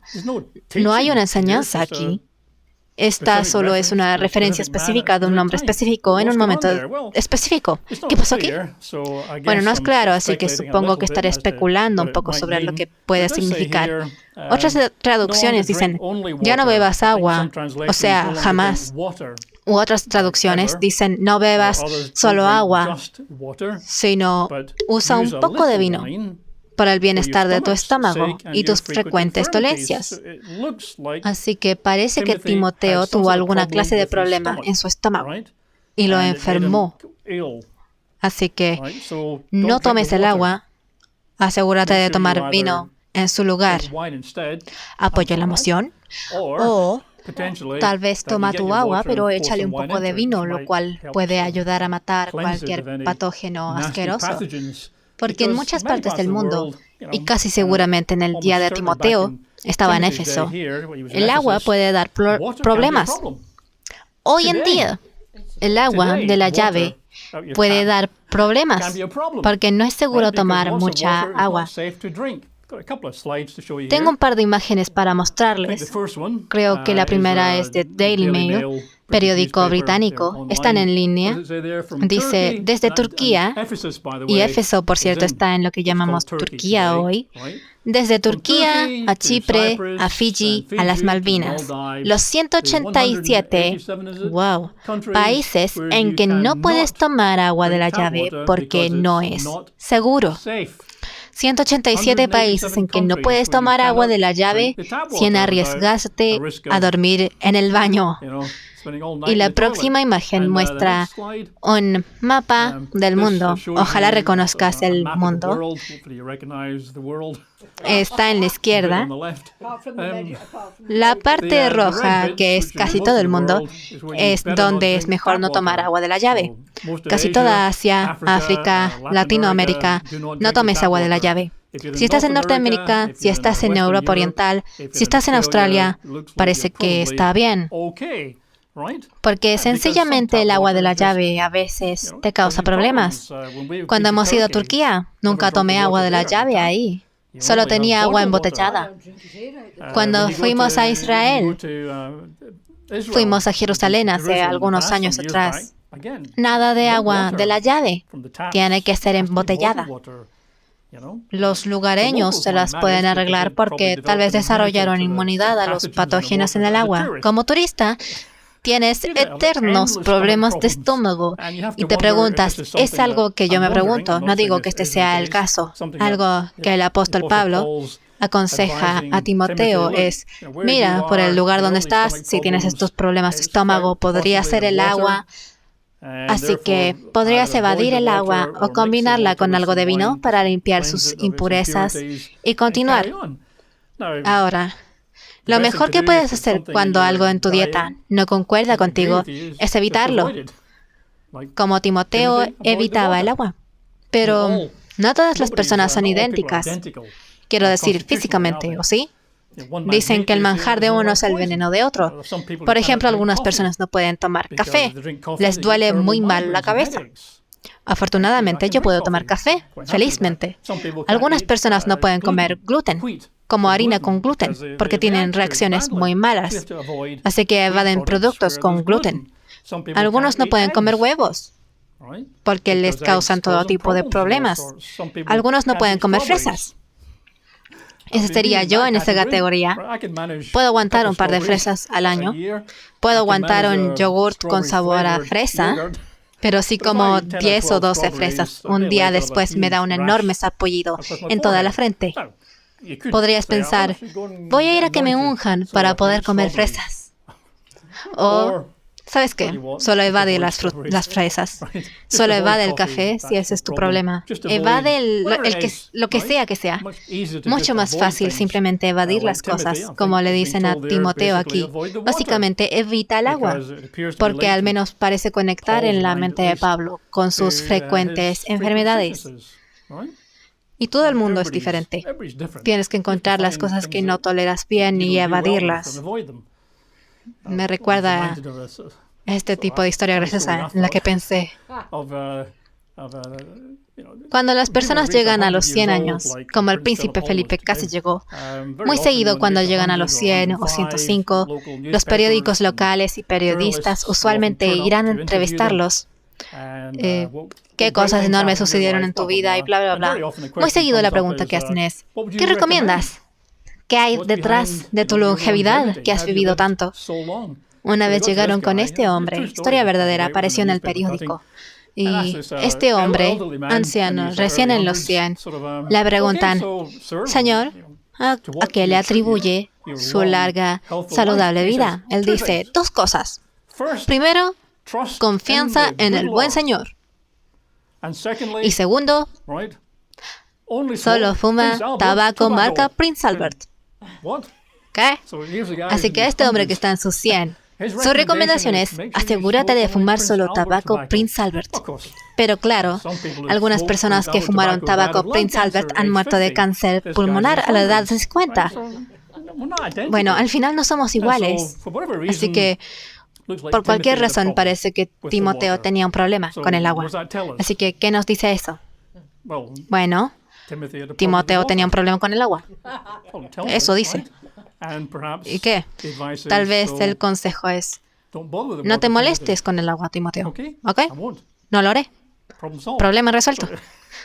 no hay una enseñanza aquí. Esta solo es una referencia específica de un nombre específico en un momento específico. ¿Qué pasó aquí? Bueno, no es claro, así que supongo que estaré especulando un poco sobre lo que puede significar. Otras traducciones dicen, ya no bebas agua, o sea, jamás. U otras traducciones dicen, no bebas solo agua, sino usa un poco de vino para el bienestar de tu estómago y tus frecuentes dolencias. Así que parece que Timoteo tuvo alguna clase de problema en su estómago y lo enfermó. Así que no tomes el agua, asegúrate de tomar vino en su lugar. Apoya la moción. O tal vez toma tu agua, pero échale un poco de vino, lo cual puede ayudar a matar cualquier patógeno asqueroso. Porque en muchas partes del mundo, y casi seguramente en el día de Timoteo, estaba en Éfeso, el agua puede dar problemas. Hoy en día, el agua de la llave puede dar problemas, porque no es seguro tomar mucha agua. Tengo un par de imágenes para mostrarles. Creo que la primera es de Daily Mail, periódico británico. Están en línea. Dice, desde Turquía, y Éfeso, por cierto, está en lo que llamamos Turquía hoy, desde Turquía a Chipre, a Fiji, a las Malvinas, los 187 países en que no puedes tomar agua de la llave porque no es seguro. 187 países en que no puedes tomar agua de la llave sin arriesgarte a dormir en el baño. Y la próxima imagen muestra un mapa del mundo. Ojalá reconozcas el mundo. Está en la izquierda. La parte roja, que es casi todo el mundo, es donde es mejor no tomar agua de la llave. Casi toda Asia, África, Latinoamérica, no tomes agua de la llave. Si estás en Norteamérica, si estás en Europa Oriental, si estás en Australia, parece que está bien. Porque sencillamente el agua de la llave a veces te causa problemas. Cuando hemos ido a Turquía, nunca tomé agua de la llave ahí. Solo tenía agua embotellada. Cuando fuimos a Israel, Fuimos a Jerusalén hace algunos años atrás. Nada de agua de la llave. Tiene que ser embotellada. Los lugareños se las pueden arreglar porque tal vez desarrollaron inmunidad a los patógenos en el agua. Como turista, tienes eternos problemas de estómago y te preguntas, es algo que yo me pregunto, no digo que este sea el caso, algo que el apóstol Pablo aconseja a Timoteo es, mira, por el lugar donde estás, si tienes estos problemas de estómago, podría ser el agua, así que podrías evadir el agua o combinarla con algo de vino para limpiar sus impurezas y continuar. Ahora, lo mejor que puedes hacer cuando algo en tu dieta no concuerda contigo es evitarlo, como Timoteo evitaba el agua. Pero no todas las personas son idénticas. Quiero decir, físicamente, ¿o sí? Dicen que el manjar de uno es el veneno de otro. Por ejemplo, algunas personas no pueden tomar café. Les duele muy mal la cabeza. Afortunadamente, yo puedo tomar café, felizmente. Algunas personas no pueden comer gluten, como harina con gluten, porque tienen reacciones muy malas. Así que evaden productos con gluten. Algunos no pueden comer huevos, porque les causan todo tipo de problemas. Algunos no pueden comer fresas. Ese sería yo en esa categoría. Puedo aguantar un par de fresas al año. Puedo aguantar un yogurt con sabor a fresa. Pero si como 10 o 12 fresas, un día después me da un enorme sarpullido en toda la frente. Podrías pensar, voy a ir a que me unjan para poder comer fresas. O, ¿sabes qué? Solo evade las fresas. Solo evade el café si ese es tu problema. Evade lo que sea. Mucho más fácil simplemente evadir las cosas, como le dicen a Timoteo aquí. Básicamente, evita el agua, porque al menos parece conectar en la mente de Pablo con sus frecuentes enfermedades. Y todo el mundo es diferente. Tienes que encontrar las cosas que no toleras bien y evadirlas. Me recuerda a este tipo de historia graciosa en la que pensé. Cuando las personas llegan a los 100 años, como el príncipe Felipe casi llegó, muy seguido cuando llegan a los 100 o 105, los periódicos locales y periodistas usualmente irán a entrevistarlos. ¿Qué cosas enormes sucedieron en tu vida? Y bla, bla, bla. Muy seguido la pregunta que hacen es, ¿qué recomiendas? ¿Qué hay detrás de tu longevidad que has vivido tanto? Una vez llegaron con este hombre, historia verdadera, apareció en el periódico. Y este hombre, anciano, recién en los 100, le preguntan, Señor, ¿a qué le atribuye su larga, saludable vida? Él dice, 2 cosas. Primero, confianza en el buen Señor. Y segundo, solo fuma tabaco marca Prince Albert. ¿Qué? Así que este hombre que está en sus 100, su recomendación es, asegúrate de fumar solo tabaco Prince Albert. Pero claro, algunas personas que fumaron tabaco Prince Albert han muerto de cáncer pulmonar a la edad de 50. Bueno, al final no somos iguales. Así que, por cualquier razón, parece que Timoteo tenía un problema con el agua. Así que, ¿qué nos dice eso? Bueno, Timoteo tenía un problema con el agua. Eso dice. ¿Y qué? Tal vez el consejo es, no te molestes con el agua, Timoteo. ¿Ok? No lo haré. Problema resuelto.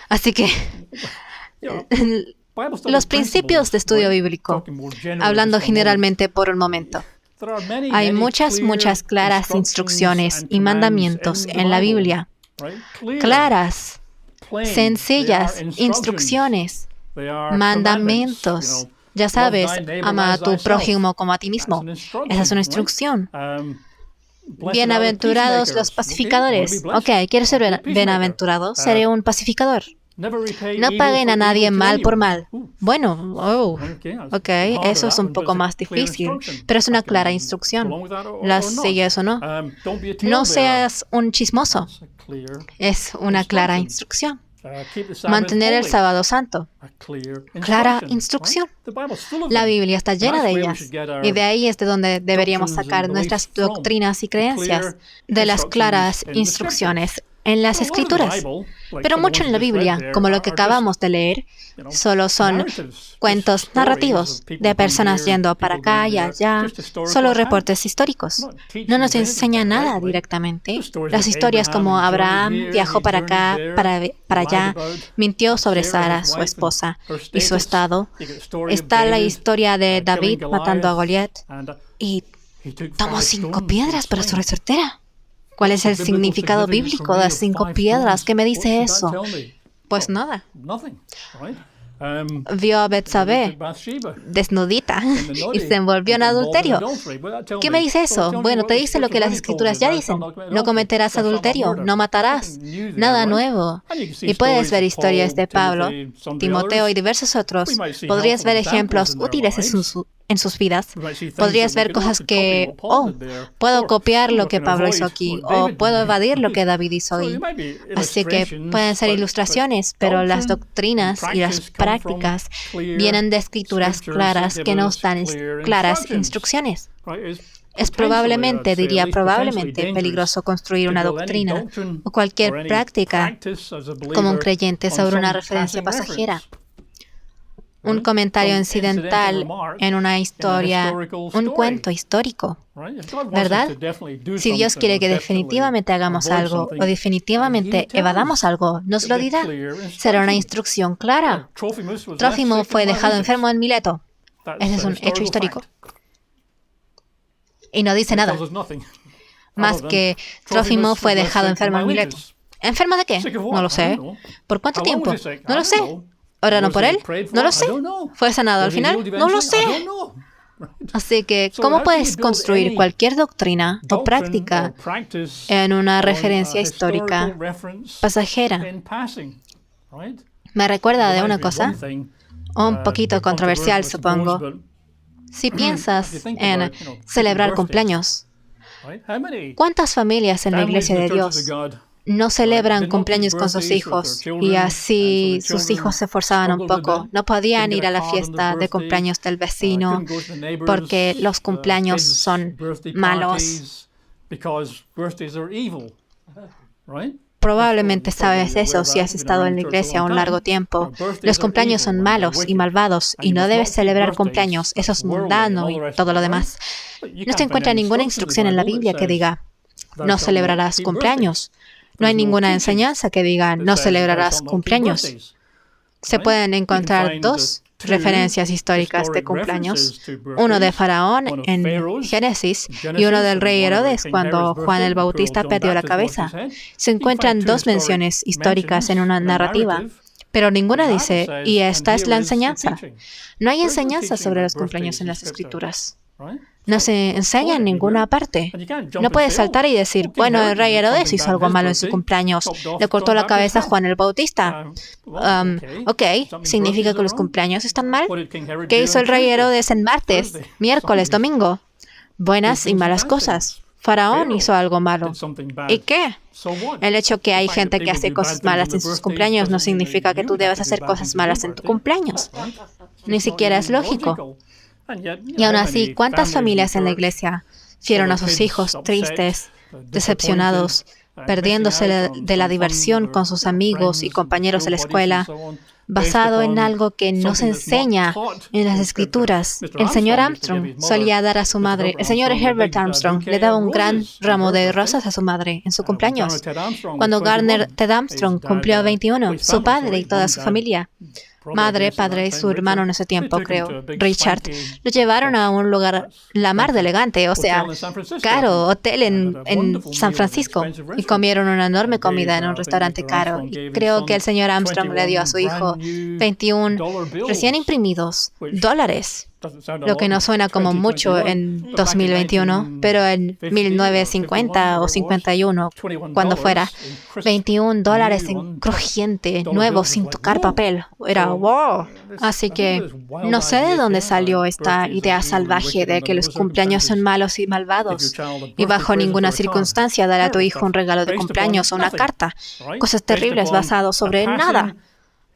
Así que, los principios de estudio bíblico, hablando generalmente por un momento. Hay muchas claras instrucciones y mandamientos en la Biblia. Claras, sencillas instrucciones, mandamientos. Ya sabes, ama a tu prójimo como a ti mismo. Esa es una instrucción. Bienaventurados los pacificadores. Ok, ¿quieres ser bienaventurado? Seré un pacificador. No paguen a nadie mal por mal. Bueno, ok, eso es un poco más difícil, pero es una clara instrucción. ¿La sigues o no? No seas un chismoso. Es una clara instrucción. Mantener el sábado santo. Clara instrucción. La Biblia está llena de ellas. Y de ahí es de donde deberíamos sacar nuestras doctrinas y creencias, de las claras instrucciones en las Escrituras. Pero mucho en la Biblia, como lo que acabamos de leer, solo son cuentos narrativos de personas yendo para acá y allá, solo reportes históricos. No nos enseña nada directamente. Las historias como Abraham viajó para acá, para allá, mintió sobre Sara, su esposa, y su estado. Está la historia de David matando a Goliat y tomó 5 piedras para su resortera. ¿Cuál es el significado bíblico de las 5 piedras? ¿Qué me dice eso? Pues nada. Vio a Betsabé desnudita y se envolvió en adulterio. ¿Qué me dice eso? Bueno, te dice lo que las Escrituras ya dicen. No cometerás adulterio, no matarás. Nada nuevo. Y puedes ver historias de Pablo, Timoteo y diversos otros. Podrías ver ejemplos útiles en sus vidas. Podrías ver cosas que, puedo copiar lo que Pablo hizo aquí, o puedo evadir lo que David hizo ahí. Así que pueden ser ilustraciones, pero las doctrinas y las prácticas vienen de escrituras claras que nos dan claras instrucciones. Es probablemente peligroso construir una doctrina o cualquier práctica como un creyente sobre una referencia pasajera. Un comentario incidental en una historia, un cuento histórico, ¿verdad? Si Dios quiere que definitivamente hagamos algo o definitivamente evadamos algo, nos lo dirá. Será una instrucción clara. Trófimo fue dejado enfermo en Mileto. Ese es un hecho histórico. Y no dice nada más que Trófimo fue dejado enfermo en Mileto. ¿Enfermo de qué? No lo sé. ¿Por cuánto tiempo? No lo sé. ¿Oraron por él? No lo sé. ¿Fue sanado al final? No lo sé. Así que, ¿cómo puedes construir cualquier doctrina o práctica en una referencia histórica pasajera? Me recuerda de una cosa, un poquito controversial, supongo. Si piensas en celebrar cumpleaños, ¿cuántas familias en la Iglesia de Dios no celebran cumpleaños con sus hijos y así sus hijos se esforzaban un poco? No podían ir a la fiesta de cumpleaños del vecino porque los cumpleaños son malos. Probablemente sabes eso si has estado en la iglesia un largo tiempo. Los cumpleaños son malos y malvados y no debes celebrar cumpleaños. Eso es mundano y todo lo demás. No se encuentra ninguna instrucción en la Biblia que diga, no celebrarás cumpleaños. No hay ninguna enseñanza que diga, no celebrarás cumpleaños. Se pueden encontrar 2 referencias históricas de cumpleaños, uno de Faraón en Génesis y uno del rey Herodes cuando Juan el Bautista perdió la cabeza. Se encuentran 2 menciones históricas en una narrativa, pero ninguna dice, y esta es la enseñanza. No hay enseñanza sobre los cumpleaños en las Escrituras. No se enseña en ninguna parte. No puedes saltar y decir, bueno, el rey Herodes hizo algo malo en su cumpleaños. Le cortó la cabeza a Juan el Bautista. Ok, ¿significa que los cumpleaños están mal? ¿Qué hizo el rey Herodes en martes, miércoles, domingo? Buenas y malas cosas. Faraón hizo algo malo. ¿Y qué? El hecho que hay gente que hace cosas malas en sus cumpleaños no significa que tú debas hacer cosas malas en tu cumpleaños. Ni siquiera es lógico. Y aún así, ¿cuántas familias en la iglesia vieron a sus hijos tristes, decepcionados, perdiéndose de la diversión con sus amigos y compañeros de la escuela, basado en algo que no se enseña en las Escrituras? El señor Armstrong solía dar a su madre, el señor Herbert Armstrong le daba un gran ramo de rosas a su madre en su cumpleaños. Cuando Garner Ted Armstrong cumplió 21, su padre y toda su familia, madre, padre y su hermano en ese tiempo, creo, Richard, lo llevaron a un lugar la mar de elegante, o sea, caro, hotel en San Francisco, y comieron una enorme comida en un restaurante caro. Y creo que el señor Armstrong le dio a su hijo 21 recién imprimidos $, lo que no suena como mucho en 2021, pero en 1950 o 51, cuando fuera, $21 en crujiente, nuevo, sin tocar papel. Era wow. Así que no sé de dónde salió esta idea salvaje de que los cumpleaños son malos y malvados, y bajo ninguna circunstancia dar a tu hijo un regalo de cumpleaños o una carta. Cosas terribles basadas sobre nada.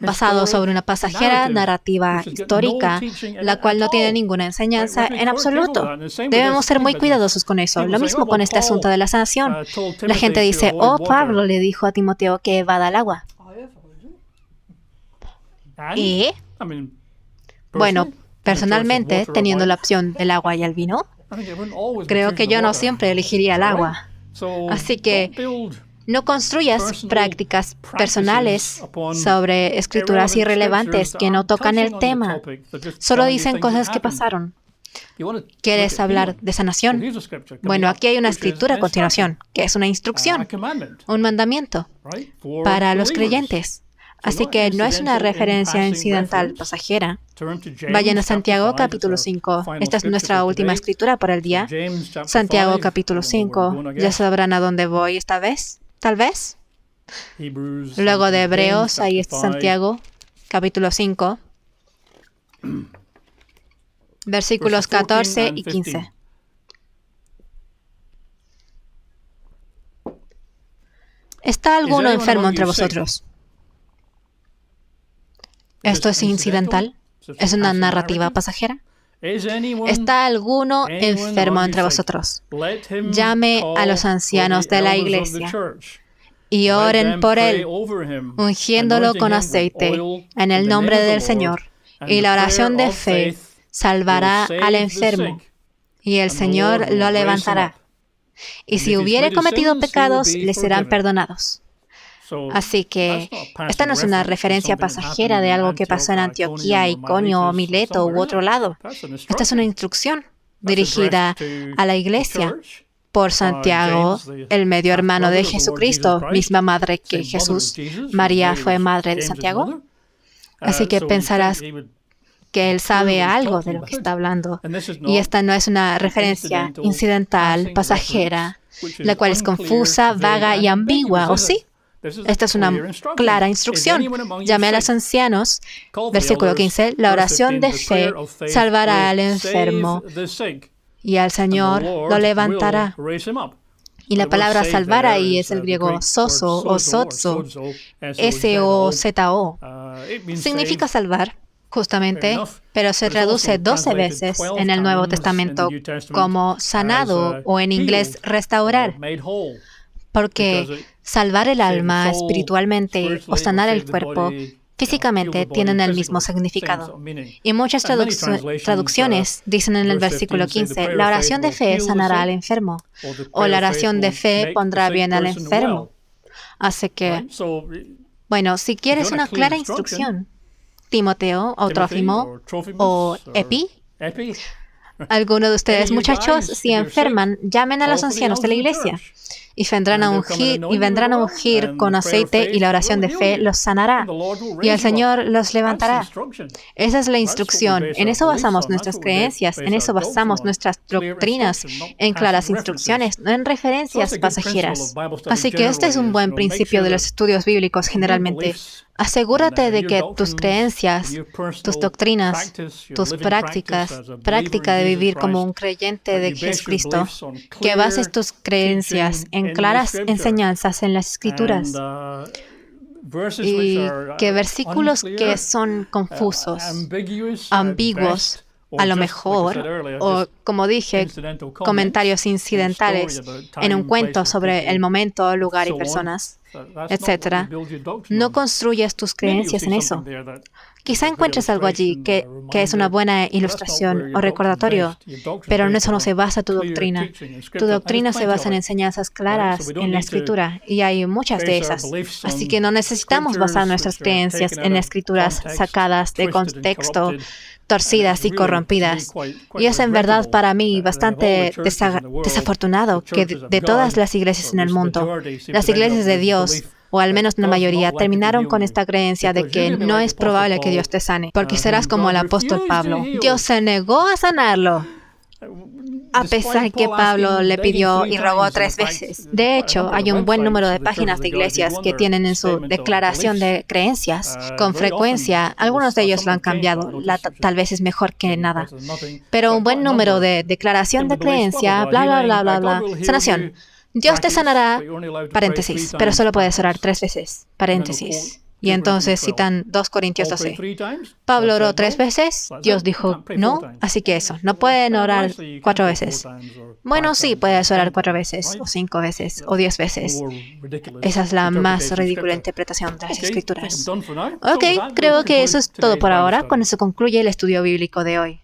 basado sobre una pasajera narrativa histórica, la cual no tiene ninguna enseñanza en absoluto. Debemos ser muy cuidadosos con eso. Lo mismo con este asunto de la sanación. La gente dice, oh, Pablo le dijo a Timoteo que evada el agua. Y, bueno, personalmente, teniendo la opción del agua y el vino, creo que yo no siempre elegiría el agua. Así que no construyas prácticas personales sobre escrituras irrelevantes que no tocan el tema. Solo dicen cosas que pasaron. ¿Quieres hablar de sanación? Bueno, aquí hay una escritura a continuación, que es una instrucción, un mandamiento para los creyentes. Así que no es una referencia incidental pasajera. Vayan a Santiago capítulo 5. Esta es nuestra última escritura por el día. Santiago capítulo 5. ¿Ya sabrán a dónde voy esta vez? Tal vez. Luego de Hebreos, ahí está Santiago capítulo 5. Versículos 14 y 15. ¿Está alguno enfermo entre vosotros? ¿Esto es incidental? ¿Es una narrativa pasajera? ¿Está alguno enfermo entre vosotros? Llame a los ancianos de la iglesia y oren por él, ungiéndolo con aceite en el nombre del Señor. Y la oración de fe salvará al enfermo, y el Señor lo levantará. Y si hubiere cometido pecados, le serán perdonados. Así que esta no es una referencia pasajera de algo que pasó en Antioquía, Iconio, Mileto u otro lado. Esta es una instrucción dirigida a la iglesia por Santiago, el medio hermano de Jesucristo, misma madre que Jesús. María fue madre de Santiago. Así que pensarás que él sabe algo de lo que está hablando. Y esta no es una referencia incidental, pasajera, la cual es confusa, vaga y ambigua, ¿o sí? Esta es una clara instrucción. Llame a los ancianos. Versículo 15. La oración de fe salvará al enfermo y al Señor lo levantará. Y la palabra salvar ahí es el griego sozo o sotzo, S-O-Z-O. Significa salvar, justamente, pero se traduce 12 veces en el Nuevo Testamento como sanado o en inglés restaurar. Porque salvar el alma espiritualmente o sanar el cuerpo físicamente tienen el mismo significado. Y muchas traducciones dicen en el versículo 15, la oración de fe sanará al enfermo, o la oración de fe pondrá bien al enfermo. Así que, bueno, si quieres una clara instrucción, Timoteo o Trófimo o Epi, algunos de ustedes, muchachos, si enferman, llamen a los ancianos de la iglesia y vendrán a ungir con aceite y la oración de fe los sanará y el Señor los levantará. Esa es la instrucción. En eso basamos nuestras creencias, en eso basamos nuestras doctrinas, en claras instrucciones, no en referencias pasajeras. Así que este es un buen principio de los estudios bíblicos generalmente. Asegúrate de que tus creencias, tus doctrinas, tus prácticas, práctica de vivir como un creyente de Jesucristo, que bases tus creencias en claras enseñanzas en las Escrituras y que versículos que son confusos, ambiguos, a lo mejor, o como dije, comentarios incidentales en un cuento sobre el momento, lugar y personas, etc. No construyas tus creencias en eso. Quizá encuentres algo allí que es una buena ilustración o recordatorio, pero en eso no se basa tu doctrina. Tu doctrina se basa en enseñanzas claras en la Escritura, y hay muchas de esas. Así que no necesitamos basar nuestras creencias en escrituras sacadas de contexto, torcidas y corrompidas. Y es en verdad para mí bastante desafortunado que de todas las iglesias en el mundo, las iglesias de Dios, o al menos la mayoría, terminaron con esta creencia de que no es probable que Dios te sane, porque serás como el apóstol Pablo. Dios se negó a sanarlo, a pesar que Pablo le pidió y rogó 3 veces. De hecho, hay un buen número de páginas de iglesias que tienen en su declaración de creencias, con frecuencia, algunos de ellos lo han cambiado, tal vez es mejor que nada, pero un buen número de declaración de creencia, bla, bla, bla, bla, bla, sanación. Dios te sanará, paréntesis, pero solo puedes orar 3 veces, paréntesis. Y entonces citan 2 Corintios 12. Pablo oró 3 veces, Dios dijo no, así que eso, no pueden orar 4 veces. Bueno, sí, puedes orar 4 veces, o 5 veces, o 10 veces. Esa es la más ridícula interpretación de las Escrituras. Ok, creo que eso es todo por ahora. Con eso concluye el estudio bíblico de hoy.